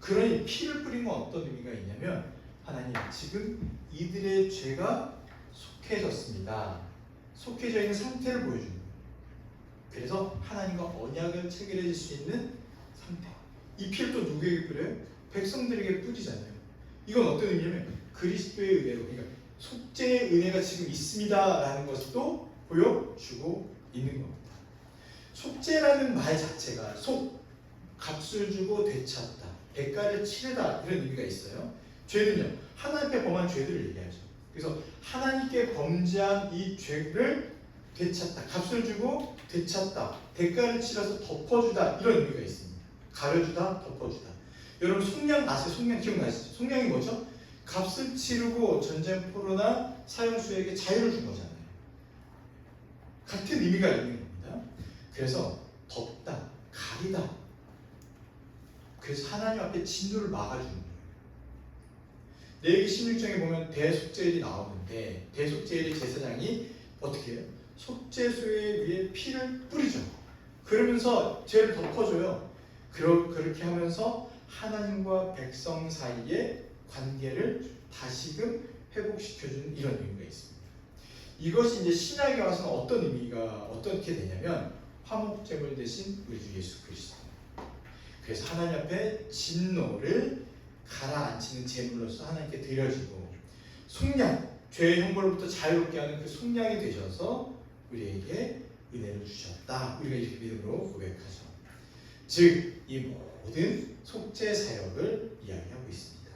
그러니 피를 뿌린 건 어떤 의미가 있냐면, 하나님 지금 이들의 죄가 속해졌습니다. 속해져 있는 상태를 보여주는 거예요. 그래서 하나님과 언약을 체결해 줄 수 있는 상태. 이 피를 또 누구에게 뿌려요? 백성들에게 뿌리잖아요. 이건 어떤 의미냐면 그리스도의 은혜로, 그러니까 속죄의 은혜가 지금 있습니다라는 것을 또 보여주고 있는 겁니다. 속죄라는 말 자체가 값을 주고 되찾다, 대가를 치르다, 이런 의미가 있어요. 죄는요, 하나님 앞에 범한 죄들을 얘기하죠. 그래서 하나님께 범죄한 이 죄를 되찾다, 값을 주고 되찾다, 대가를 치러서 덮어주다, 이런 의미가 있습니다. 가려주다, 덮어주다. 여러분 속량 아세요? 속량 기억나시죠? 속량이 뭐죠? 값을 치르고 전쟁포로나 사형수에게 자유를 준 거잖아요. 같은 의미가 있는 겁니다. 그래서 덮다, 가리다. 그래서 하나님 앞에 진노를 막아주는 거예요. 레위기 16장에 보면 대속죄일이 나오는데 대속죄일의 제사장이 어떻게 해요? 속죄소에 위에 피를 뿌리죠. 그러면서 죄를 덮어줘요. 그렇게 하면서 하나님과 백성 사이의 관계를 다시금 회복시켜주는 이런 의미가 있습니다. 이것이 이제 신약에 와서는 어떤 의미가 어떻게 되냐면 화목제물 대신 우리 주 예수 그리스도. 그래서 하나님 앞에 진노를 가라앉히는 제물로서 하나님께 드려지고, 속량, 죄의 형벌로부터 자유롭게 하는 그 속량이 되셔서 우리에게 은혜를 주셨다. 우리가 이렇게 믿음으로 고백하죠. 즉, 이 모든 속죄 사역을 이야기하고 있습니다.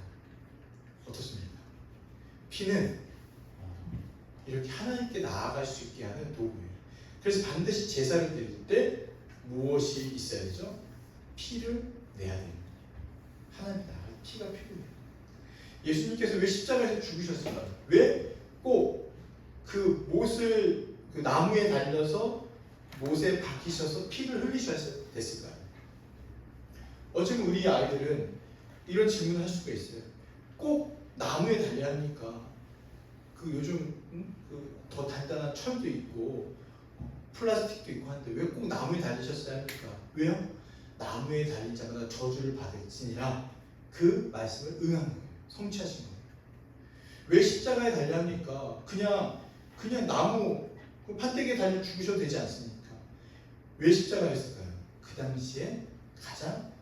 어떻습니까? 피는 이렇게 하나님께 나아갈 수 있게 하는 도구예요. 그래서 반드시 제사를 드릴 때 무엇이 있어야 되죠? 피를 내야 됩니다. 하나님 나아갈 피가 필요해요. 예수님께서 왜 십자가에서 죽으셨을까요? 왜 꼭 그 못을 그 나무에 달려서 못에 박히셔서 피를 흘리셔야 됐을까요? 어쩌면 우리 아이들은 이런 질문을 할 수가 있어요. 꼭 나무에 달려야 합니까? 그 요즘 더 단단한 철도 있고 플라스틱도 있고 한데 왜 꼭 나무에 달리셨어야 합니까? 왜요? 나무에 달린 자마다 저주를 받을지니라, 그 말씀을 응한 거예요. 성취하신 거예요. 왜 십자가에 달려야 합니까? 그냥 나무 판때기에 달려 죽으셔도 되지 않습니까? 왜 십자가였을까요? 그 당시에 가장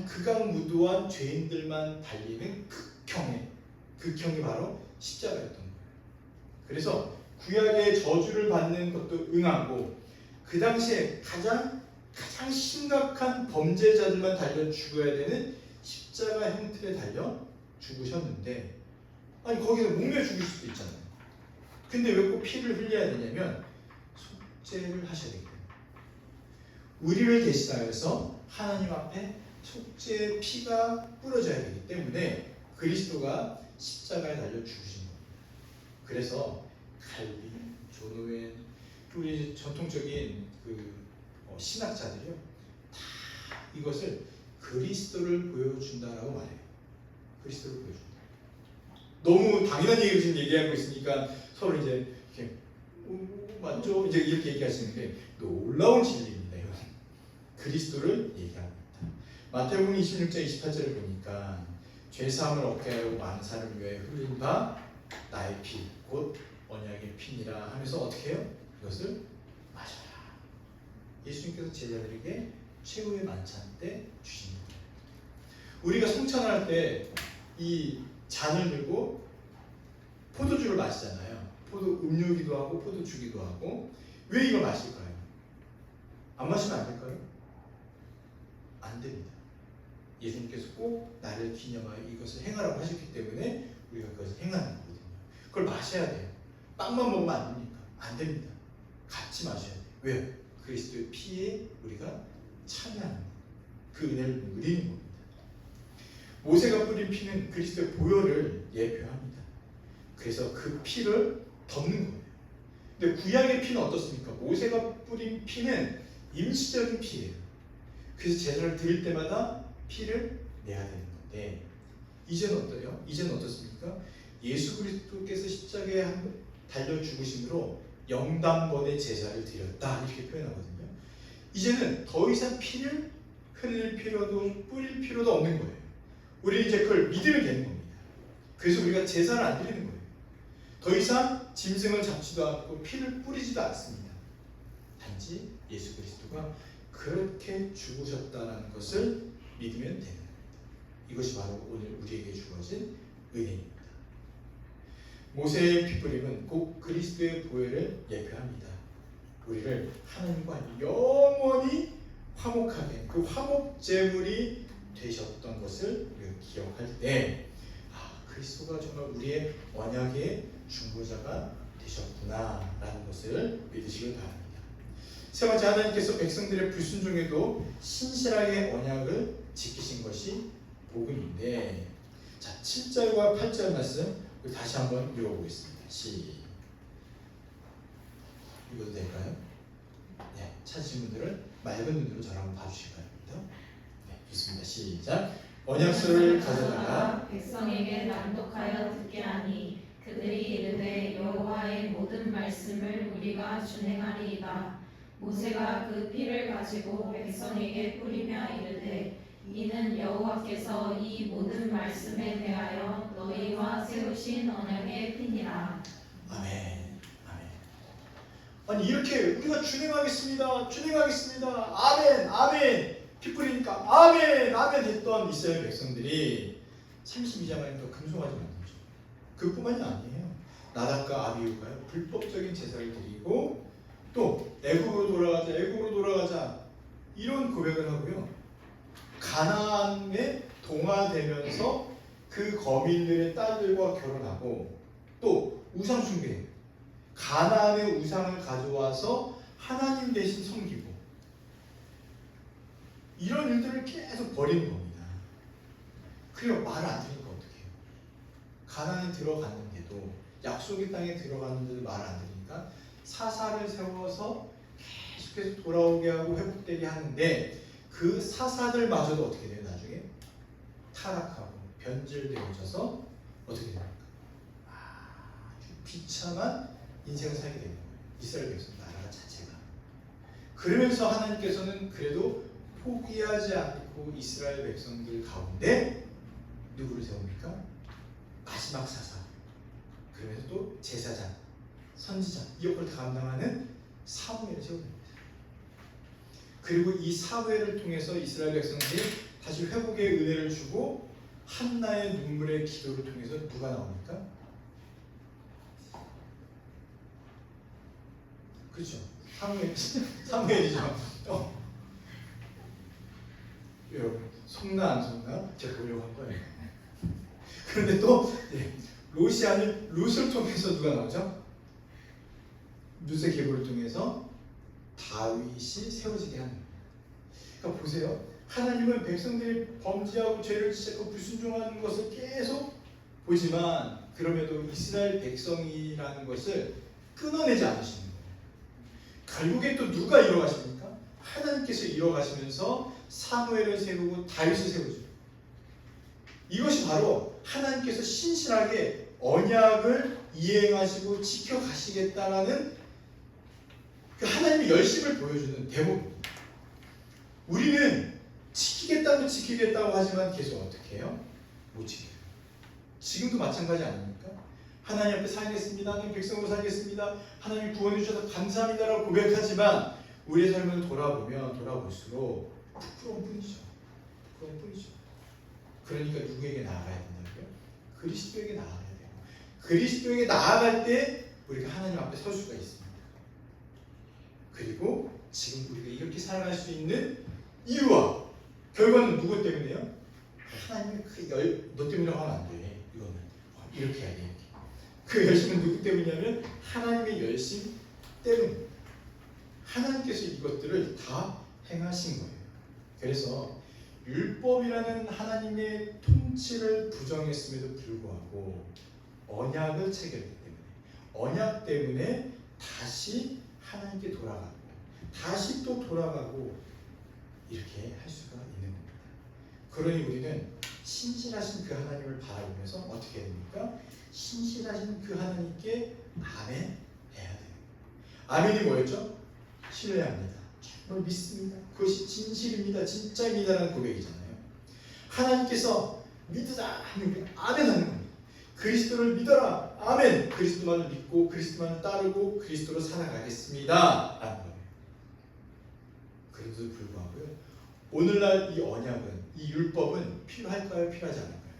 극악무도한 죄인들만 달리는 극형이 바로 십자가였던 거예요. 그래서 구약의 저주를 받는 것도 응하고, 그 당시에 가장 심각한 범죄자들만 달려 죽어야 되는 십자가 형틀에 달려 죽으셨는데, 아니 거기서 목매 죽일 수도 있잖아요. 근데 왜 꼭 피를 흘려야 되냐면 속죄를 하셔야 되기 때문에, 우리를 대신하여서 하나님 앞에 속죄의 피가 뿌려져야 되기 때문에 그리스도가 십자가에 달려 죽으신 겁니다. 그래서 칼빈, 존 오웬, 우리 전통적인 신학자들이요 다 이것을 그리스도를 보여준다라고 말해요. 그리스도를 보여준다. 너무 당연한 얘기를 지금 얘기하고 있으니까 서로 이제 이렇게 맞죠? 이제 이렇게 얘기하시는데 놀라운 진리입니다. 이건 그리스도를 얘기합니다. 마태복음 26장 28절을 보니까 죄사함을 얻게 하려고 많은 사람을 위해 흘린 바 나의 피 곧 언약의 피니라 하면서 어떻게 해요? 이것을 마셔라. 예수님께서 제자들에게 최후의 만찬 때 주신 거예요. 우리가 성찬을 할 때 이 잔을 들고 포도주를 마시잖아요. 포도 음료기도 하고 포도주기도 하고. 왜 이걸 마실까요? 안 마시면 안 될까요? 안 됩니다. 예수님께서 꼭 나를 기념하여 이것을 행하라고 하셨기 때문에 우리가 그것을 행하는 거거든요. 그걸 마셔야 돼요. 빵만 먹으면 안 됩니까? 안 됩니다. 같이 마셔야 돼요. 왜요? 그리스도의 피에 우리가 참여하는 거예요. 그 은혜를 누리는 겁니다. 모세가 뿌린 피는 그리스도의 보혈을 예표합니다. 그래서 그 피를 덮는 거예요. 근데 구약의 피는 어떻습니까? 모세가 뿌린 피는 임시적인 피예요. 그래서 제사를 드릴 때마다 피를 내야 되는 건데 이제는 어때요? 이제는 어떻습니까? 예수 그리스도께서 십자가에 달려 죽으심으로 영단번의 제사를 드렸다 이렇게 표현하거든요. 이제는 더 이상 피를 흘릴 필요도 뿌릴 필요도 없는 거예요. 우리는 이제 그걸 믿으면 되는 겁니다. 그래서 우리가 제사를 안 드리는 거예요. 더 이상 짐승을 잡지도 않고 피를 뿌리지도 않습니다. 단지 예수 그리스도가 그렇게 죽으셨다는 것을 믿으면 되는 겁니다. 이것이 바로 오늘 우리에게 주어진 은혜입니다. 모세의 피뿌림은 곧 그리스도의 보혈을 예표합니다. 우리를 하나님과 영원히 화목하게 그 화목 제물이 되셨던 것을 우리가 기억할 때 그리스도가 정말 우리의 언약의 중보자가 되셨구나라는 것을 믿으시길 바랍니다. 세 번째, 하나님께서 백성들의 불순종에도 신실하게 언약을 지키신 것이 복음인데, 자 7절과 8절 말씀 우리 다시 한번 읽어보겠습니다. 읽어도 될까요? 네, 찾으신 분들은 맑은 눈으로 저를 한번 봐주시기 바랍니다. 네, 좋습니다. 시작. 언약서를 가져다가 백성에게 낭독하여 듣게 하니 그들이 이르되 여호와의 모든 말씀을 우리가 준행하리이다. 모세가 그 피를 가지고 백성에게 뿌리며 이르되 이는 여호와께서 이 모든 말씀에 대하여 너희와 세우신 언약의 피니라. 아멘. 아멘. 아니 이렇게 우리가 준행하겠습니다. 아멘. 아멘. 피 뿌리니까 아멘. 아멘 했던 이스라엘 백성들이 32장을 또 금송아지 만들죠. 그뿐만이 아니에요. 나답과 아비후가요 불법적인 제사를 드리고 또 애굽으로 돌아가자 이런 고백을 하고요. 가나안에 동화되면서 그 거민들의 딸들과 결혼하고 또 우상 숭배, 가나안의 우상을 가져와서 하나님 대신 섬기고 이런 일들을 계속 벌이는 겁니다. 그래요. 말을 안 들으니까 어떻게 해요? 가나안에 들어갔는데도 약속의 땅에 들어갔는데도 말을 안 들으니까 사사를 세워서 계속해서 돌아오게 하고 회복되게 하는데 그 사사들마저도 어떻게 돼요? 나중에 타락하고 변질되어져서 어떻게 됩니까? 아주 비참한 인생을 살게 되는 거예요. 이스라엘 백성 나라가 자체가. 그러면서 하나님께서는 그래도 포기하지 않고 이스라엘 백성들 가운데 누구를 세웁니까? 마지막 사사. 그러면서 또 제사장, 선지자 이 역할을 감당하는 사무엘을 세웁니다. 그리고 이 사회를 통해서 이스라엘 백성들이 다시 회복의 은혜를 주고 한나의 눈물의 기도를 통해서 누가 나옵니까? 그렇죠. 사무엘이죠. 여러분 속나 안 속나? 제가 보려고 한 거예요. 그런데 또 롯이 아닌 룻을 통해서 누가 나오죠? 룻의 계보를 통해서 다윗이 세워지게 하는 거예요. 그러니까 보세요. 하나님은 백성들이 범죄하고 죄를 짓고 불순종하는 것을 계속 보지만 그럼에도 이스라엘 백성이라는 것을 끊어내지 않으시는 거예요. 결국에 또 누가 이뤄가십니까? 하나님께서 이뤄가시면서 사무엘을 세우고 다윗을 세우죠. 이것이 바로 하나님께서 신실하게 언약을 이행하시고 지켜가시겠다라는 그 하나님의 열심을 보여주는 대목입니다. 우리는 지키겠다고 하지만 계속 어떻게 해요? 못 지켜요. 지금도 마찬가지 아닙니까? 하나님 앞에 살겠습니다. 하나님 백성으로 살겠습니다. 하나님 구원해 주셔서 감사합니다라고 고백하지만 우리의 삶을 돌아보면 돌아볼수록 부끄러운 뿐이죠. 부끄러운 뿐이죠. 그러니까 누구에게 나아가야 된다고요? 그리스도에게 나아가야 돼요. 그리스도에게 나아갈 때 우리가 하나님 앞에 설 수가 있습니다. 그리고 지금 우리가 이렇게 살아갈 수 있는 이유와 결과는 누구 때문에요? 하나님의 너 때문이라고 하면 안 돼. 이거는 이렇게 해야 돼. 이렇게. 그 열심은 누구 때문이냐면 하나님의 열심 때문입니다. 하나님께서 이것들을 다 행하신 거예요. 그래서 율법이라는 하나님의 통치를 부정했음에도 불구하고 언약을 체결했기 때문에 언약 때문에 다시 하나님께 돌아가고 다시 또 돌아가고 이렇게 할 수가 있는 겁니다. 그러니 우리는 신실하신 그 하나님을 바라보면서 어떻게 해야 됩니까? 신실하신 그 하나님께 아멘 해야 돼요. 아멘이 뭐였죠? 신뢰합니다. 정말 믿습니다. 그것이 진실입니다. 진짜입니다라는 고백이잖아요. 하나님께서 믿으자 하는 게 아멘 하는 겁니다. 그리스도를 믿어라. 아멘. 그리스도만을 믿고 그리스도만을 따르고 그리스도로 살아가겠습니다. 라는 거예요. 그래도 불구하고요. 오늘날 이 언약은 이 율법은 필요할까요? 필요하지 않을까요?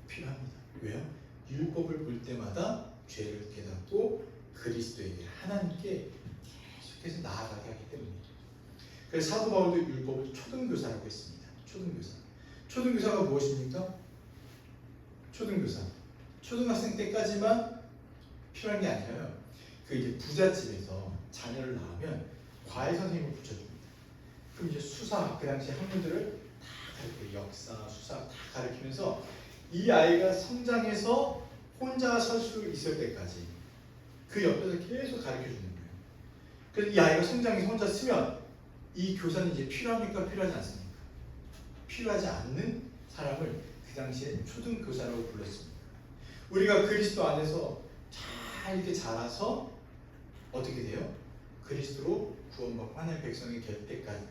필요합니다. 왜요? 율법을 볼 때마다 죄를 깨닫고 그리스도에게 하나님께 계속해서 나아가게 하기 때문이죠. 그래서 사도 바울도 율법을 초등교사라고 했습니다. 초등교사. 초등교사가 무엇입니까? 초등교사. 초등학생 때까지만 필요한 게 아니라요. 그 이제 부잣집에서 자녀를 낳으면 과외 선생님을 붙여줍니다. 그럼 이제 수사, 그 당시 학문들을 다 가르쳐, 역사, 수사 다 가르치면서 이 아이가 성장해서 혼자 설 수 있을 때까지 그 옆에서 계속 가르쳐 주는 거예요. 그래서 이 아이가 성장해서 혼자 쓰면 이 교사는 이제 필요합니까? 필요하지 않습니까? 필요하지 않는 사람을 그 당시에 초등교사라고 불렀습니다. 우리가 그리스도 안에서 잘 이렇게 자라서 어떻게 돼요? 그리스도로 구원받고 하나님의 백성이 될 때까지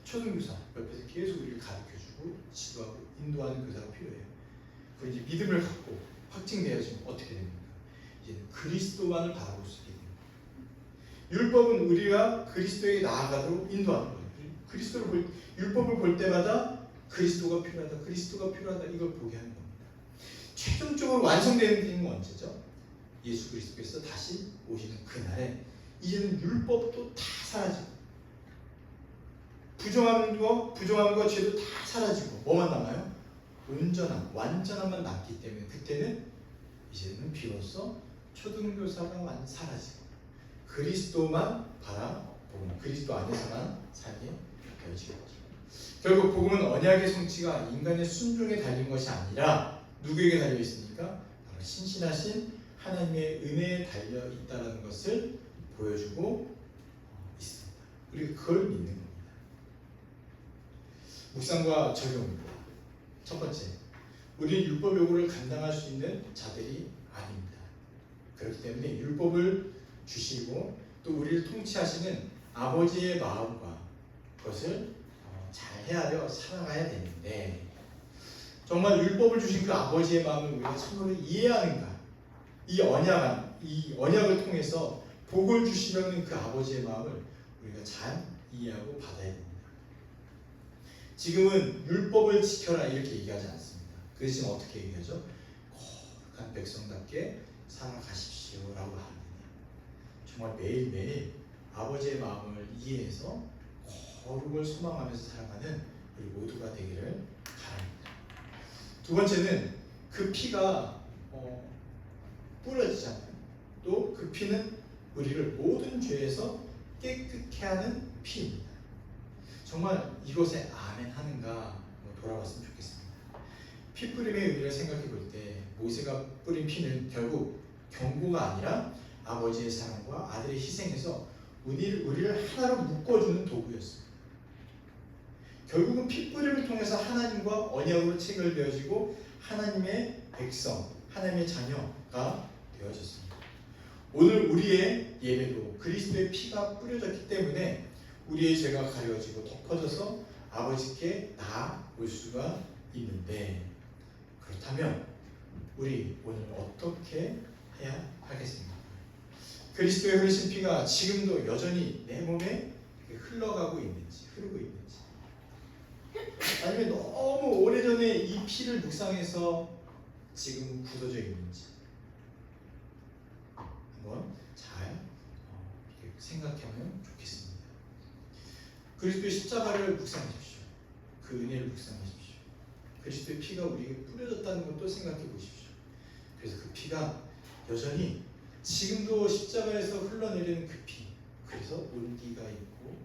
초등교사 옆에서 계속 우리를 가르쳐주고 지도하고 인도하는 교사가 필요해요. 그 이제 믿음을 갖고 확증되어지면 어떻게 됩니까? 이제 그리스도만을 바라볼 수 있게 됩니다. 율법은 우리가 그리스도에게 나아가도록 인도하는 거예요. 율법을 볼 때마다 그리스도가 필요하다, 그리스도가 필요하다 이걸 보게 하는 겁니다. 최종적으로 완성되는 건 언제죠? 예수 그리스도께서 다시 오시는 그날에 이제는 율법도 다 사라지고 부정함과 죄도 다 사라지고 뭐만 남아요? 온전함, 완전함만 남기 때문에 그때는 이제는 비로소 초등교사가 사라지고 그리스도만 바라보는 그리스도 안에서만 살게 되어지는 거죠. 결국 복음은 언약의 성취가 인간의 순종에 달린 것이 아니라 누구에게 달려 있습니까? 바로 신실하신 하나님의 은혜에 달려 있다는 것을 보여주고 있습니다. 우리가 그걸 믿는 겁니다. 묵상과 적용입니다. 첫 번째, 우리는 율법 요구를 감당할 수 있는 자들이 아닙니다. 그렇기 때문에 율법을 주시고 또 우리를 통치하시는 아버지의 마음과 그것을 잘 헤아려 살아가야 되는데 정말 율법을 주신 그 아버지의 마음을 우리가 참으로 이해하는가? 이 언약을 통해서 복을 주시려는 그 아버지의 마음을 우리가 잘 이해하고 받아야 됩니다. 지금은 율법을 지켜라 이렇게 얘기하지 않습니다. 그 대신 어떻게 얘기하죠? 거룩한 백성답게 살아가십시오라고 합니다. 정말 매일매일 아버지의 마음을 이해해서 거룩을 소망하면서 살아가는 우리 모두가 되기를 바랍니다. 두 번째는 그 피가 뿌려지잖아요. 또 그 피는 우리를 모든 죄에서 깨끗게 하는 피입니다. 정말 이것에 아멘 하는가 돌아봤으면 좋겠습니다. 피 뿌림의 의미를 생각해 볼 때 모세가 뿌린 피는 결국 경고가 아니라 아버지의 사랑과 아들의 희생에서 우리를 하나로 묶어주는 도구였어요. 결국은 핏뿌림을 통해서 하나님과 언약으로 체결되어지고 하나님의 백성, 하나님의 자녀가 되어졌습니다. 오늘 우리의 예배도 그리스도의 피가 뿌려졌기 때문에 우리의 죄가 가려지고 덮어져서 아버지께 나아올 수가 있는데, 그렇다면 우리 오늘 어떻게 해야 하겠습니까? 그리스도의 흐르신 피가 지금도 여전히 내 몸에 흐르고 있는지, 아니면 너무 오래전에 이 피를 묵상해서 지금 굳어져 있는지 한번 잘 생각하면 좋겠습니다. 그리스도의 십자가를 묵상하십시오. 그 은혜를 묵상하십시오. 그리스도의 피가 우리에게 뿌려졌다는 것도 생각해 보십시오. 그래서 그 피가 여전히 지금도 십자가에서 흘러내리는 그 피, 그래서 온기가 있고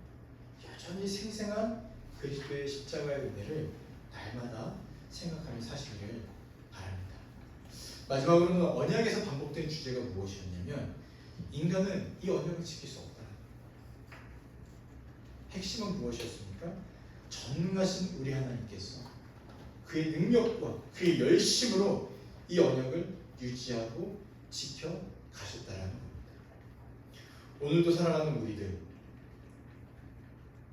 여전히 생생한 그리스도의 십자가의 은혜를 날마다 생각하며 사시기를 바랍니다. 마지막으로는 언약에서 반복된 주제가 무엇이었냐면, 인간은 이 언약을 지킬 수 없다. 핵심은 무엇이었습니까? 전능하신 우리 하나님께서 그의 능력과 그의 열심으로 이 언약을 유지하고 지켜 가셨다라는 겁니다. 오늘도 살아가는 우리들,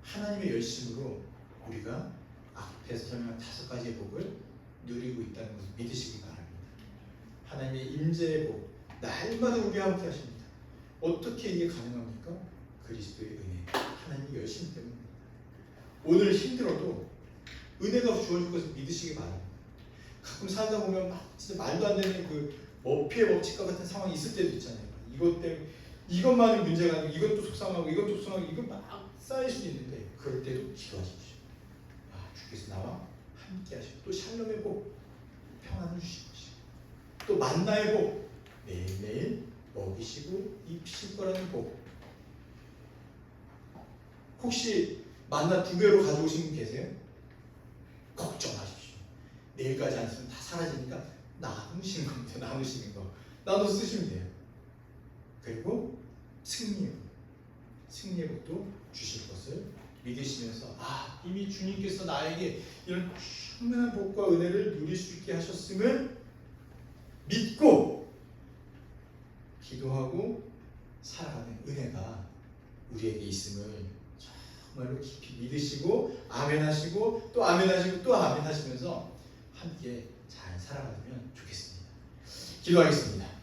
하나님의 열심으로 우리가 앞에서 설명한 5가지의 복을 누리고 있다는 것을 믿으시기 바랍니다. 하나님의 임재의 복, 날마다 우리와 함께 하십니다. 어떻게 이게 가능합니까? 그리스도의 은혜, 하나님의 열심 때문입니다. 오늘 힘들어도 은혜가 주어질 것을 믿으시기 바랍니다. 가끔 살다 보면 막 진짜 말도 안 되는 그 머피의 법칙과 같은 상황이 있을 때도 있잖아요. 이것 때문에 이것만이 문제가 아니고 이것도 속상하고 이것도 속상하고 이거 막 쌓일 수도 있는데, 그럴 때도 기도하십시오. 주께서 나와 함께 하시고, 또 샬롬의 복, 평안을 주시고, 또 만나의 복, 매일매일 먹이시고 입히실 거라는 복. 혹시 만나 2배로 가져오신 분 계세요? 걱정하십시오. 내일까지 안 쓰면 다 사라지니까 나누시는 겁니다. 나누시는 거. 나눠 쓰시면 돼요. 그리고 승리의 복도 주실 것을 믿으시면서, 이미 주님께서 나에게 이런 충만한 복과 은혜를 누릴 수 있게 하셨음을 믿고 기도하고 살아가는 은혜가 우리에게 있음을 정말로 깊이 믿으시고 아멘 하시고 또 아멘 하시고 또 아멘 하시면서 함께 잘 살아가면 좋겠습니다. 기도하겠습니다.